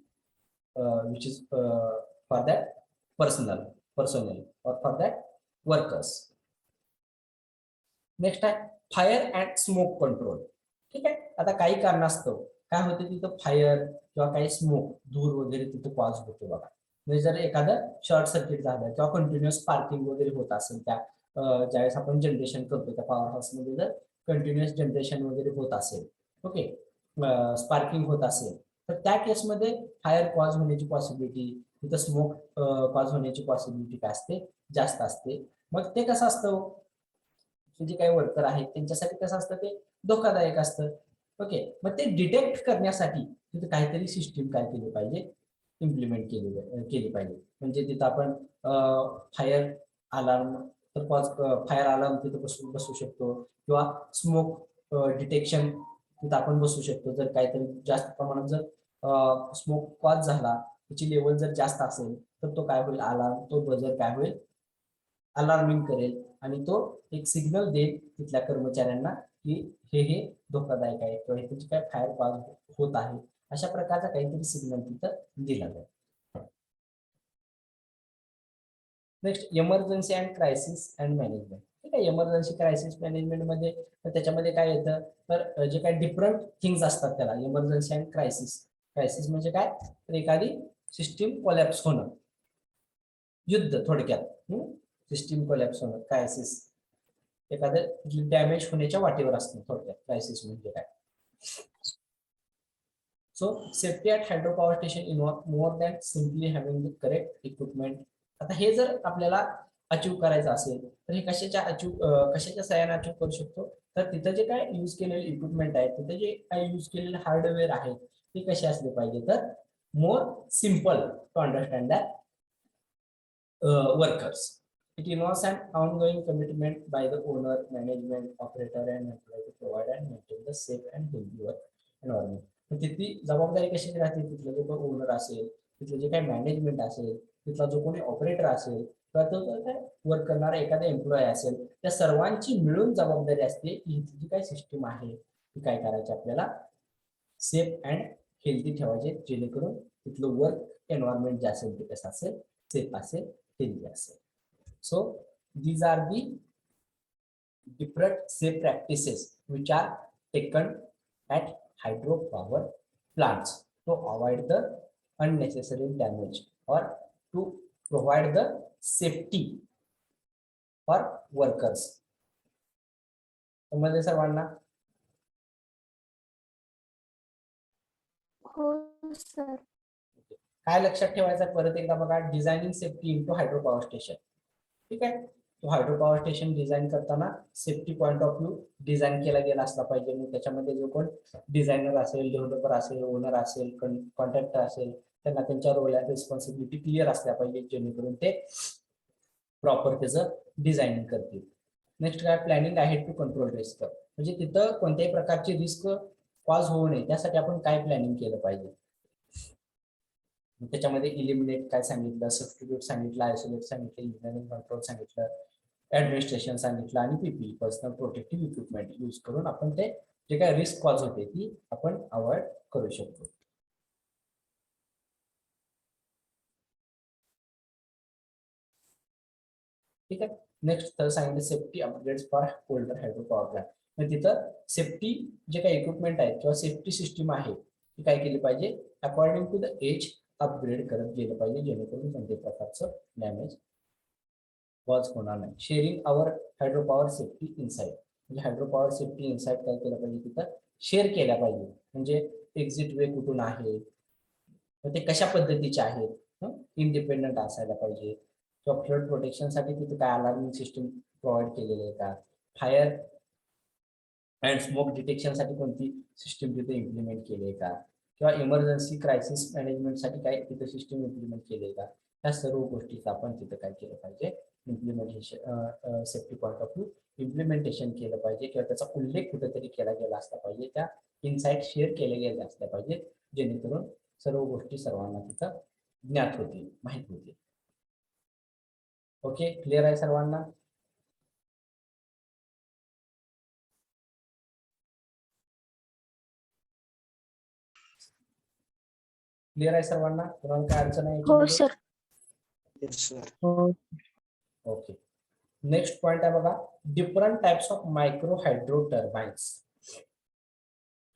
which is for that personnel or for that workers. Next आहे फायर अँड स्मोक कंट्रोल. ठीक आहे, आता काही कारणास्तव काय होते? तिथं फायर किंवा काही स्मोक, धूर वगैरे तिथं कॉज होतो बघा. म्हणजे जर एखादं शॉर्ट सर्किट झालं किंवा कंटिन्युअस स्पार्किंग वगैरे होत असेल, त्या ज्यावेळेस आपण जनरेशन करतो त्या पॉवर हाऊसमध्ये जर कंटिन्युअस जनरेशन वगैरे होत असेल, ओके, स्पार्किंग होत असेल, तर त्या केसमध्ये फायर कॉज होण्याची पॉसिबिलिटी, तिथं स्मोक कॉज होण्याची पॉसिबिलिटी काय असते? जास्त असते. मग ते कसं असतं? जे काही वर्कर आहेत त्यांच्यासाठी कसं असतं? ते धोकादायक असतं. ओके, मग ते डिटेक्ट करण्यासाठी तिथे काहीतरी सिस्टीम काय केली पाहिजे? इम्प्लिमेंट केली पाहिजे. म्हणजे तिथं आपण फायर अलार्म तर फायर अलार्म तिथं बसू शकतो किंवा स्मोक डिटेक्शन तिथं आपण बसू शकतो. जर काहीतरी जास्त प्रमाणात जर स्मोक कॉज झाला त्याची लेवल जर जास्त असेल तर तो काय होईल, अलार्म, तो बजर काय होईल, अलार्मिंग करेल आणि तो एक सिग्नल देईल तिथल्या कर्मचाऱ्यांना की हे धोकादायक आहे किंवा त्याची काय फायर कॉल होत आहे, अशा प्रकारचा काहीतरी सिग्नल तिथं दिला जाईल. Next emergency and crisis and management. ठीक आहे, इमर्जन्सी क्रायसिस मॅनेजमेंट मध्ये त्याच्यामध्ये काय येतं, तर जे काही डिफरंट थिंग्स असतात त्याला इमर्जन्सी अँड क्रायसिस. क्रायसिस म्हणजे काय, तर एखादी सिस्टीम कोलॅप्स होणं, युद्ध थोडक्यात, सिस्टीम कोलॅप्स होणं, क्रायसिस एखादं डॅमेज होण्याच्या वाटेवर असतं थोडक्यात क्रायसिस म्हणजे काय. So safety at hydropower station involve more than simply having the correct equipment. आता हे जर आपल्याला अचीव करायचं असेल तर हे कशाच्या सहाय्याने अचीव करू शकतो, तर तिथं जे काय यूज केलेले इक्विपमेंट आहे, तिथं जे काय यूज केलेले हार्डवेअर आहेत ते कसे असले पाहिजे, तर more simple to understand that workers. It involves an ongoing commitment by the owner, management, operator and employee to provide and maintain the safe and healthy work environment. तिथली जबाबदारी कशी राहते, तिथलं जो कोणी ओनर असेल, तिथलं जे काही मॅनेजमेंट असेल, तिथला जो कोणी ऑपरेटर असेल किंवा तो काय वर्क करणारा एखादा एम्प्लॉय असेल, त्या सर्वांची मिळून जबाबदारी असते की ही जी काही सिस्टीम आहे ती काय करायची, आपल्याला सेफ अँड हेल्दी ठेवायचे, जेणेकरून तिथलं वर्क एन्व्हायरमेंट जे असेल ते कसं असेल, सेफ असेल, हेल्दी असेल. So these are the different safe practices which are taken at hydropower plants to avoid the unnecessary damage or to provide the safety for workers. समजले सर्वांना? हो सर. काय लक्षात ठेवायचं परत एकदा बघा, designing safety into hydropower station. ठीक आहे, तो हायड्रोपॉवर स्टेशन डिझाईन करताना safety point of view design केला गेला असला पाहिजे. मग त्याच्यामध्ये जो कोण डिझायनर असेल, डेव्हलपर असेल, ओनर असेल, कॉन्ट्रॅक्टर असेल, त्यांना त्यांच्या रोल अँड रिस्पॉन्सिबिलिटी क्लिअर असल्या पाहिजे, जेणेकरून ते प्रॉपर त्याचं डिझायनिंग करतील. नेक्स्ट काय, प्लॅनिंग आहे टू कंट्रोल रिस्क. म्हणजे तिथं कोणत्याही प्रकारची रिस्क कॉज होऊ नये त्यासाठी आपण काय प्लॅनिंग केलं पाहिजे. त्याच्यामध्ये इलिमिनेट काय सांगितलं, सबस्टिट्यूट सांगितलं, आयसोलेट सांगितलं, इंजिनिअरिंग कंट्रोल सांगितलं, ऍडमिनिस्ट्रेशन सांगितलं आणि PPE personal protective equipment use करून आपण ते जे काय रिस्क कॉज होते ती आपण अवॉइड करू शकतो. ठीक आहे, नेक्स्ट तर सांगितलं safety upgrades for colder hydro power plant. म्हणजे तिथं सेफ्टी जे काही इक्विपमेंट आहेत किंवा सेफ्टी सिस्टीम आहे ती काय केली पाहिजे, according to the age upgrade करत गेलं पाहिजे, जेणेकरून कोणत्याही प्रकारचं डॅमेज कॉज होणार नाही. शेअरिंग आवर हायड्रो पॉवर सेफ्टी इनसाइट. म्हणजे हायड्रो पॉवर सेफ्टी इनसाइट काय केलं पाहिजे, तिथं शेअर केल्या पाहिजे. म्हणजे एक्झिट वे कुठून आहे, ते कशा पद्धतीचे आहेत, इंडिपेंडंट असायला पाहिजे. किंवा फ्लड प्रोटेक्शनसाठी तिथे काय अलार्मिंग सिस्टम प्रोव्हाइड केलेले आहे का, फायर अँड स्मोक डिटेक्शनसाठी कोणती सिस्टीम तिथे इम्प्लिमेंट केली आहे का, किंवा इमर्जन्सी क्रायसिस मॅनेजमेंटसाठी काय तिथे सिस्टीम इम्प्लिमेंट केली आहे का, त्या सर्व गोष्टीचं आपण तिथं काय केलं पाहिजे, implementation, safety point of view implementation केलं पाहिजे, किंवा त्याचा उल्लेख कुठेतरी केला गेला असला पाहिजे, त्या इनसाइट शेअर केले गेले असल्या पाहिजे, जेणेकरून सर्व गोष्टी सर्वांना तिथं ज्ञात होतील, माहित होतील. ओके, क्लिअर आहे सर्वांना? क्लिअर आहे सर्वांना? तुम्हाला काय अडचण आहे? हो सर. ओके, नेक्स्ट पॉइंट आहे बघा, different types of micro hydro turbines.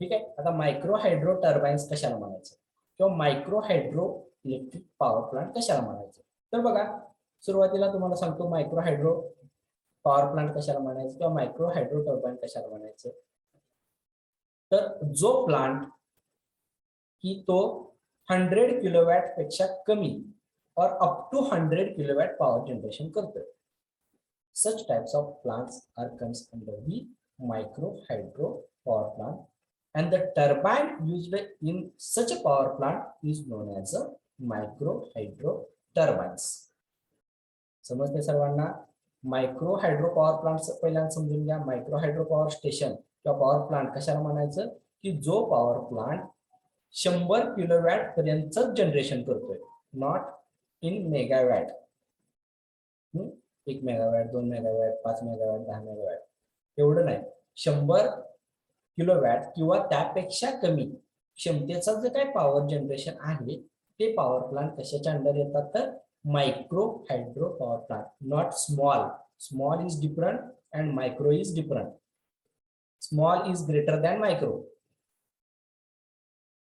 ठीक आहे, आता मायक्रो हायड्रो टर्बाइन्स कशाला म्हणायचं किंवा micro hydro electric power plant कशाला म्हणायचं. तर बघा, सुरुवातीला तुम्हाला सांगतो मायक्रो हायड्रो पॉवर प्लांट कशाला म्हणायचं किंवा मायक्रो हायड्रो टर्बाइन कशाला म्हणायचं. तर जो प्लांट की तो 100 किलोवॅट पेक्षा कमी और up to 100 kilowatt power generation करतोय. Such types of plants are comes under the micro hydro power plant, and the turbine used in such a power plant is known as a micro hydro turbines. समजते सर्वांना? Micro hydro power plant पहिल्यांदा समजून घ्या. Micro hydro power station किंवा power plant कशाला म्हणायचं की जो पॉवर प्लांट 100 किलोवॅट पर्यंत जनरेशन करतोय, not in megawatt. 1 megawatt, 2 megawatt, 5 megawatt, 10 megawatt एवढं नाही. 100 किलोवॅट किंवा त्यापेक्षा कमी क्षमतेचं जे काही पॉवर जनरेशन आहे ते पॉवर प्लांट कशाच्या अंडर येतात, तर micro hydro power plant. Not small. Small is different and micro is different. Small is greater than micro.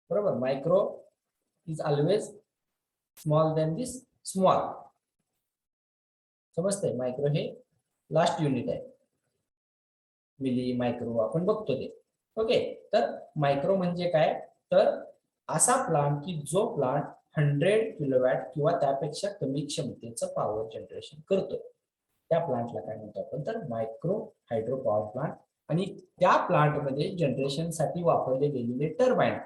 बरोबर. Micro is always small than this small. समजतंय. मायक्रो हे last unit आहे. Milli micro आपण बघतो ते. Okay. तर micro म्हणजे काय, तर असा प्लांट की जो प्लांट 100 किलोवॅट किंवा त्यापेक्षा कमी क्षमतेचं पॉवर जनरेशन करतो, त्या प्लांटला काय म्हणतो आपण, तर मायक्रो हायड्रो पॉवर प्लांट. आणि त्या प्लांटमध्ये जनरेशन साठी वापरले गेलेले turbine,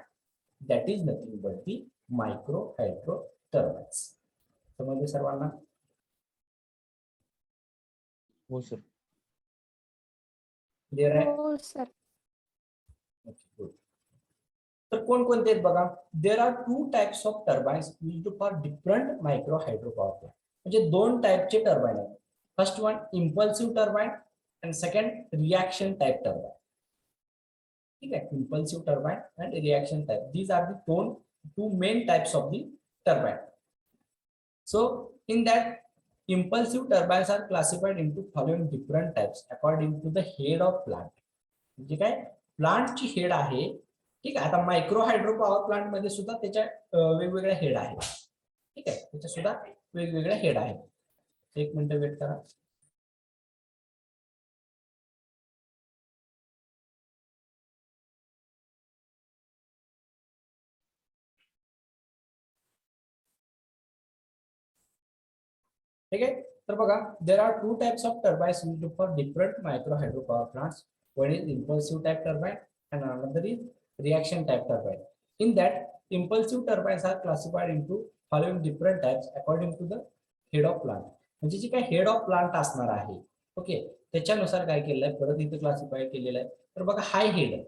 that is nothing but the micro hydro turbines. समजले सर्वांना? हो सर. क्लिअर आहे? हो सर. Okay, good. तर कोणकोणते आहेत बघा. There are 2 types of turbines used for different micro hydro power plant. म्हणजे 2 टाइपचे टर्बाईन आहेत. First one impulsive turbine and second reaction type turbine. ठीक आहे. Impulsive turbine and reaction type, these are the 2 main types of the turbine. So in that impulsive turbines are classified into following different types according to the head of plant. म्हणजे काय, प्लांटची head आहे. ठीक आहे. आता micro hydro power plant मध्ये सुद्धा त्याच्या वेगवेगळ्या हेड आहेत. ठीक आहे. त्याच्या सुद्धा वेगवेगळ्या हेड आहेत. 1 मिनिट वेट करा. ठीक आहे. तर बघा, there are 2 types of turbines used for different micro hydro power plants. One is impulsive type turbine and another is reaction type turbine. In that impulsive turbines are classified into following different types according to the head of plant. म्हणजे जे काय head of plant असणार आहे, okay, त्याच्यानुसार काय केलेलं आहे, परत इथे क्लासिफाय केलेलं आहे. तर बघा, हाय हेड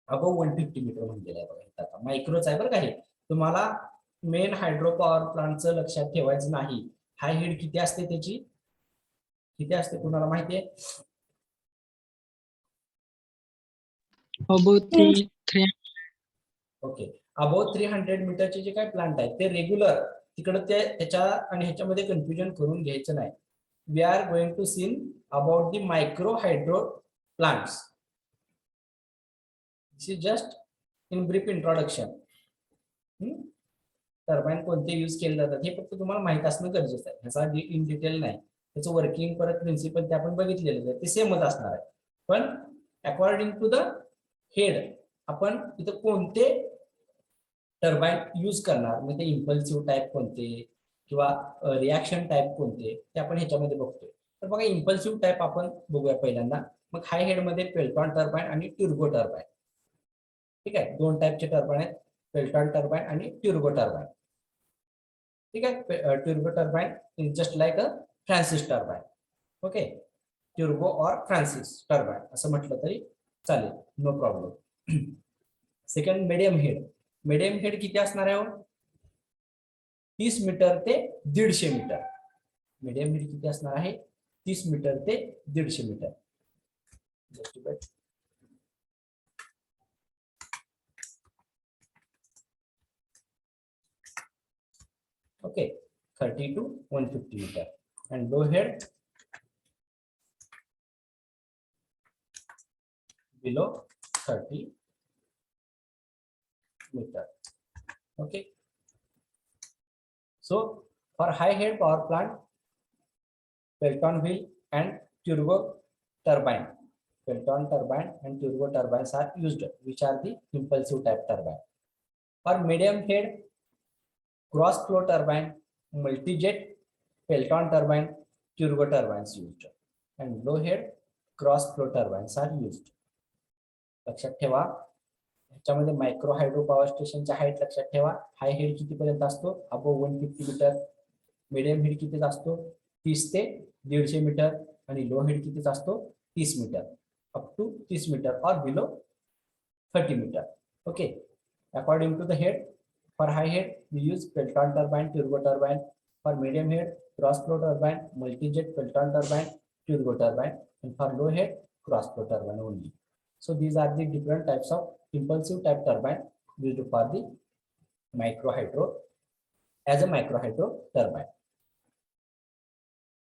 अबव 150 मीटर म्हणलेलं आहे बघा. आता मायक्रोच आहे बरं का हे. तुम्हाला मेन हायड्रो पॉवर प्लांटचं लक्षात ठेवायचं नाही. हाय हेड किती असते, त्याची किती असते कुणाला माहिती आहे? ओके. अबव 300 मीटरचे जे काही प्लांट आहेत ते रेग्युलर तिकडे त्याच्या आणि ह्याच्यामध्ये कन्फ्युजन करून घ्यायचं नाही. We are going to seen about the micro hydro plants. This is just in brief introduction. Turbine कोणते यूज केले जातात हे फक्त तुम्हाला माहित असणं गरजेचं आहे. ह्याचा इन डिटेल नाही. त्याचं वर्किंग परत प्रिन्सिपल ते आपण बघितलेलं आहे, ते सेमच असणार आहे. पण अकॉर्डिंग टू द हेड आपण इथं कोणते टर्बाईन यूज करणार, म्हणजे इम्पल्सिव्ह टाइप कोणते किंवा रिएक्शन टाइप कोणते ते आपण ह्याच्यामध्ये बघतोय. तर बघा, इम्पल्सिव्ह टाइप आपण बघूया पहिल्यांदा. मग हाय हेड मध्ये पेल्टॉन टर्बाईन आणि ट्युर्बो टर्बाईन. ठीक आहे. 2 टाइपचे टर्बाईन आहेत, पेल्टॉन टर्बाईन आणि ट्युर्बो टर्बाईन. ठीक आहे. Turbo turbine is just like a Francis turbine. Okay. Turbo और फ्रान्सिस टर्बाईन असं म्हटलं तरी चालेल, no problem. Second medium head. Medium head किती असणार आहे, 30 मीटर ते 150 मीटर. मीडियम हेड किती असणार आहे, 30 मीटर ते 150 metre. Okay. 30 to 150 metre. and low head below 30 meter. Okay. So for high head power plant, Pelton wheel and turbo turbine. Pelton turbine and turbo turbines are used, which are the impulsive type turbine. For medium head, cross flow turbine, multi-jet, Pelton turbine, turbo turbines used. And low head, cross flow turbines are used. लक्षात ठेवा, ह्याच्यामध्ये micro hydro power स्टेशनचा height लक्षात ठेवा. हाय head किती पर्यंत असतो, above 150 metre. Medium head कितीच असतो, 30 ते 150 मीटर. आणि लो हेड कितीच असतो, 30 मीटर, अप टू 30 मीटर और below 30 metre. Okay. According to the head, for high head, we use Pelton turbine, turbo turbine. For medium head, cross flow turbine, multi-jet Pelton turbine, turbo turbine. And for low head, cross flow turbine only. So these are the different types of impulsive type turbine used for the micro hydro as a micro hydro turbine.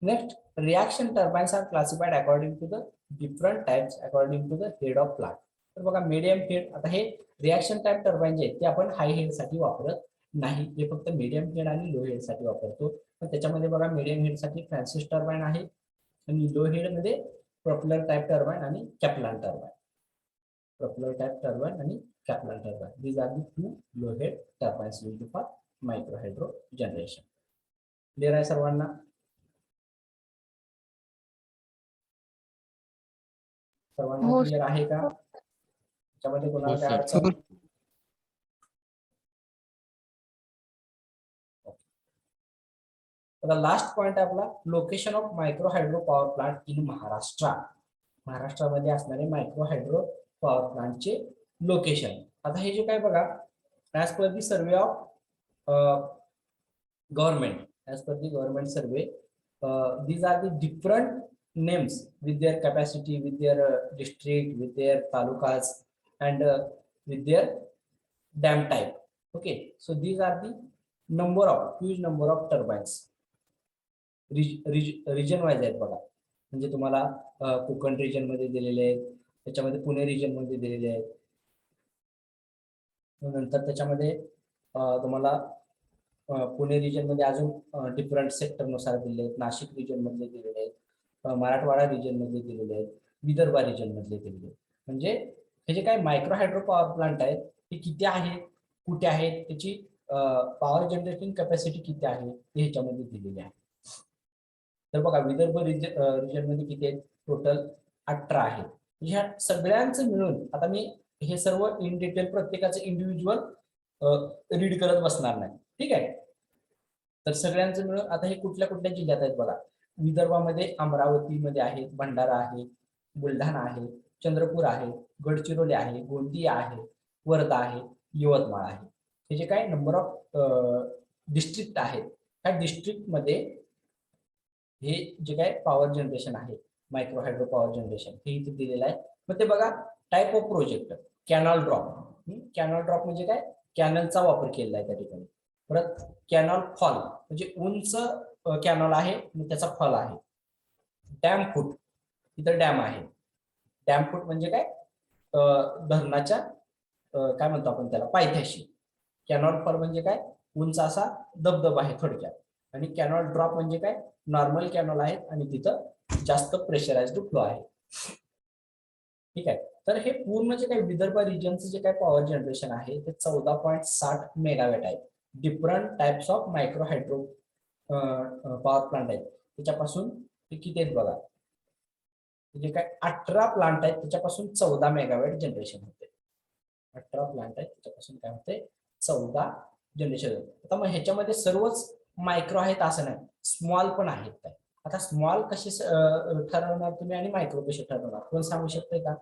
Next, reaction turbines are classified according to the different types according to the head of plant. तर बघा medium head, आता हे reaction type turbine जे आहेत ते आपण हाय head साठी वापरत नाही, ते फक्त मीडियम हेड आणि लो हेड साठी वापरतो. पण त्याच्यामध्ये बघा मीडियम हेड साठी फ्रान्सिस टर्बाइन आहे आणि लो हेड मध्ये प्रोपेलर टाइप टर्बाइन आणि कॅप्लान टर्बाइन. प्रोपेलर टाइप टर्बाइन आणि कॅप्लान turbine, these are the two low head turbines used for micro hydro generation. Clear आहे सर्वांना? सर्वांना क्लियर आहे का? त्यामध्ये कोणाला काय अडचण? आता लास्ट पॉइंट आपला location of micro hydro power plant in Maharashtra. महाराष्ट्रामध्ये असणारे मायक्रो हायड्रो पॉवर प्लांटचे लोकेशन. आता हे जे काय बघा, as per the survey of government, as per the government survey, these are the different names with their capacity, with their district, with their talukas, and with their dam type. Okay, so these are the huge number of turbines. Region wise आहेत बघा, म्हणजे तुम्हाला Konkan region मध्ये दिलेले आहेत, त्याच्यामध्ये Pune region मध्ये दिलेले आहेत, नंतर त्याच्यामध्ये तुम्हाला पुणे रिजन मध्ये अजून डिफरंट सेक्टर नुसार दिलेले आहेत, नाशिक रिजन मधले दिलेले आहेत, मराठवाडा रिजन मधले दिलेले आहेत, विदर्भा रिजन मधले दिलेले आहेत. म्हणजे हे जे काय मायक्रो हायड्रो पॉवर प्लांट आहेत ते किती आहेत, कुठे आहेत, त्याची पॉवर जनरेटिंग कॅपॅसिटी किती आहे ते ह्याच्यामध्ये दिलेले आहे. तर बघा विदर्भ रिजन मध्ये किती आहेत, टोटल 18 आहेत. ह्या सगळ्यांचं मिळून आता मी हे सर्व इन डिटेल प्रत्येकाचं इंडिव्हिज्युअल रीड करत बसणार नाही, ठीक आहे. तर सगळ्यांचं मिळून आता हे कुठल्या कुठल्या जिल्ह्यात आहेत बघा. विदर्भामध्ये अमरावतीमध्ये आहेत, भंडारा आहे, बुलढाणा आहे, चंद्रपूर आहे, गडचिरोली आहे, गोंदिया आहे, वर्धा आहे, यवतमाळ आहे. हे जे काय नंबर ऑफ डिस्ट्रिक्ट आहेत, ह्या डिस्ट्रिक्ट मध्ये हे जे काय पॉवर जनरेशन आहे, मायक्रो हायड्रो पॉवर जनरेशन, हे इथे दिलेलं आहे. मग ते बघा type of project, canal drop. Canal drop म्हणजे काय, कॅनलचा वापर केलेला आहे त्या ठिकाणी. परत कॅनॉल फॉल म्हणजे उंच कॅनॉल आहे आणि त्याचा फॉल आहे. डॅम फूट, इथं डॅम आहे. डॅम फूट म्हणजे काय, धरणाच्या काय म्हणतो आपण त्याला, पायथ्याशी. कॅनॉल फॉल म्हणजे काय, उंच असा धबधबा आहे थोडक्यात. आणि कॅनॉल ड्रॉप म्हणजे काय, नॉर्मल कॅनॉल आहे आणि तिथं जास्त प्रेशराइज्ड फ्लो आहे, ठीक आहे. तर हे पूर्ण जे काही विदर्भ रिजनचं जे काही पॉवर जनरेशन आहे ते 14.60 मेगावॅट आहे. Different types of micro hydro power plant आहेत, त्याच्यापासून ते किती आहेत बघा, जे काय 18 प्लांट आहेत त्याच्यापासून 14 मेगावॅट जनरेशन होते. 18 प्लांट आहेत त्याच्यापासून काय होते, 14 जनरेशन होते. आता मग ह्याच्यामध्ये सर्वच मायक्रो आहेत असं नाही, स्मॉल पण आहेत काय. आता स्मॉल कसे ठरवणार तुम्ही आणि मायक्रो कसे ठरवणार, कोण सांगू शकते का?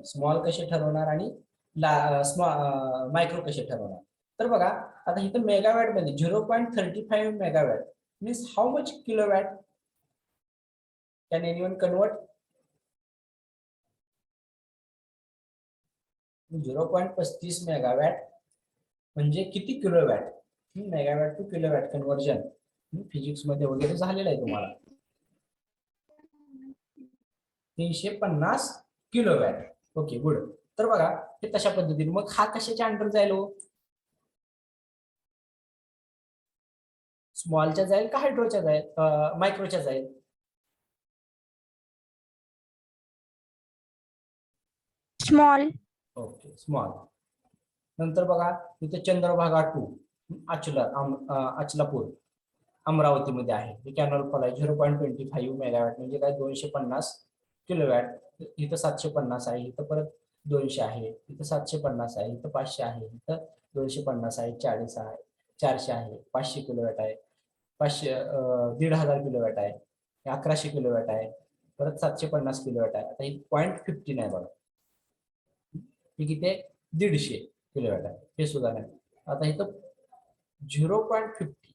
स्मॉल कसे ठरवणार आणि मायक्रो कसे ठरवणार? तर बघा आता इथं मेगावॅट मध्ये 0.35 megawatt means how much kilowatt, can anyone convert? 0.35 megawatt म्हणजे किती kilowatt? Megawatt to kilowatt conversion physics मध्ये वगैरे झालेलं आहे तुम्हाला. 350 किलोवॅट. Okay good. तर बघा हे तशा पद्धतीने, मग हा कशाच्या अंडर जाईल, स्मॉलच्या जाईल का हायड्रोच्या जाईल, मायक्रोच्या जाईल? स्मॉल. Okay small. नंतर बघा इथे चंद्रभागा 2 अचलापूर अमरावतीमध्ये आहे, हे कॅनॉल फॉल आहे. 0.25 मेगावॅट म्हणजे काय, 250 किलोवॅट. इथं 750 आहे, इथं परत 200 आहे, इथं 750 आहे, इथं 500 आहे, इथं 250 आहे, 40 आहे, 400 आहे, 500 किलोवॅट आहे, 1500 किलोवॅट आहे. हे 1100 किलोवॅट आहे, परत 750 किलोवॅट आहे. आता ही 0.15 आहे बघा, ही किती आहे 150 किलोवॅट आहे, हे सुद्धा नाही. आता इथं 0.50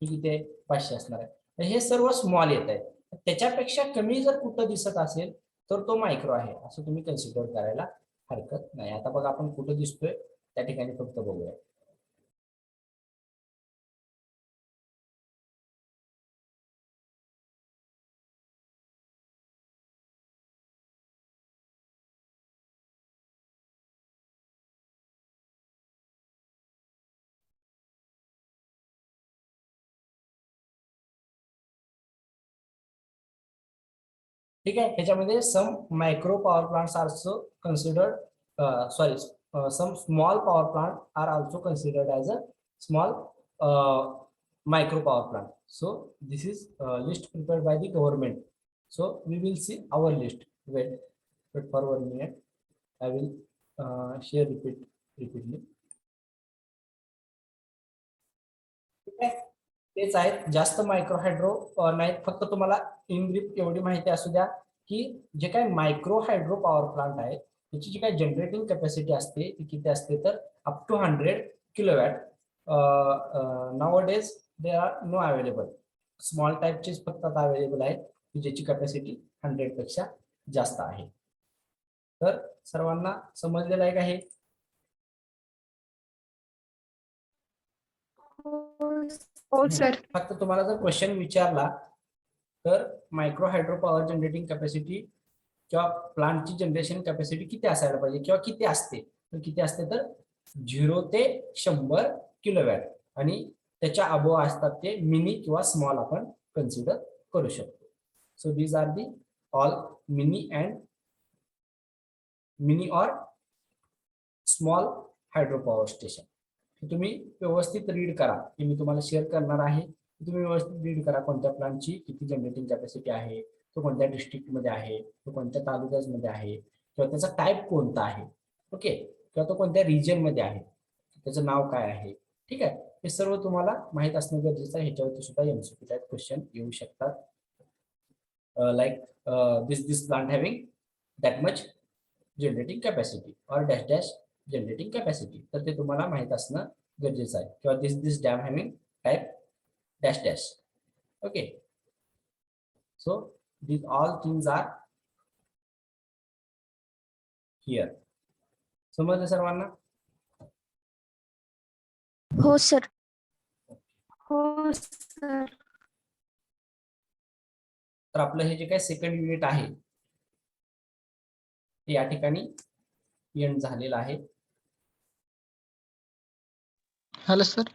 ही किती आहे 500 असणार आहे. तर हे सर्व स्मॉल येत आहे. त्याच्यापेक्षा कमी जर कुठं दिसत असेल तर तो मायक्रो आहे असं तुम्ही कन्सिडर करायला हरकत नाही. आता बघा आपण कुठं दिसतोय त्या ठिकाणी फक्त बघूया. ठीक आहे, ह्याच्यामध्ये some micro power plants are also considered sorry some small power plant are also considered as a small micro power plant. So this is list prepared by the government. So we will see our list. Wait for 1 minute. I will share repeatedly. ठीक आहे, तेच आहेत, जास्त micro hydro नाहीत. फक्त तुम्हाला in brief एवढी माहिती असू द्या की जे काही मायक्रो हायड्रो पॉवर प्लांट आहे त्याची जी काही जनरेटिंग कॅपॅसिटी असते ती किती असते तर up to 100 kilowatt. Nowadays they are no available. Small टाईपचेच फक्त आता अवेलेबल आहेत की ज्याची कॅपॅसिटी 100 पेक्षा जास्त आहे. तर सर्वांना समजलेलं आहे का हे? हो सर. फक्त तुम्हाला जर क्वेश्चन विचारला तर micro hydro power generating capacity किंवा प्लांटची जनरेशन कॅपॅसिटी किती असायला पाहिजे किंवा किती असते तर किती असते तर 0 ते 100 किलोवॅट आणि त्याच्या अबोव असतात ते मिनी किंवा स्मॉल आपण कन्सिडर करू शकतो. So these are the all mini और स्मॉल हायड्रो पॉवर स्टेशन. तुम्ही व्यवस्थित रीड करा, की मी तुम्हाला शेअर करणार आहे. तुम्ही व्यवस्थित रीड करा कोणत्या प्लांटची किती जनरेटिंग कॅपॅसिटी आहे, तो कोणत्या डिस्ट्रिक्टमध्ये आहे, तो कोणत्या तालुक्यामध्ये आहे किंवा त्याचा टाईप कोणता आहे, ओके, किंवा तो कोणत्या रिजनमध्ये आहे, त्याचं नाव काय आहे. ठीक आहे, हे सर्व तुम्हाला माहित असणं गरजेचं आहे. ह्याच्यावरती सुद्धा एमसीक्यू टाईप क्वेश्चन येऊ शकतात. Like this plant having that much generating capacity और डॅश डॅश जनरेटिंग कॅपॅसिटी, तर ते तुम्हाला माहित असणं गरजेचं आहे. किंवा this dam having type dash dash. Okay, so these all things are here. समजलं सर्वांना? हो सर. हो सर. तर आपलं हे जे काही सेकंड युनिट आहे ते या ठिकाणी एंड झालेलं आहे. Hello sir.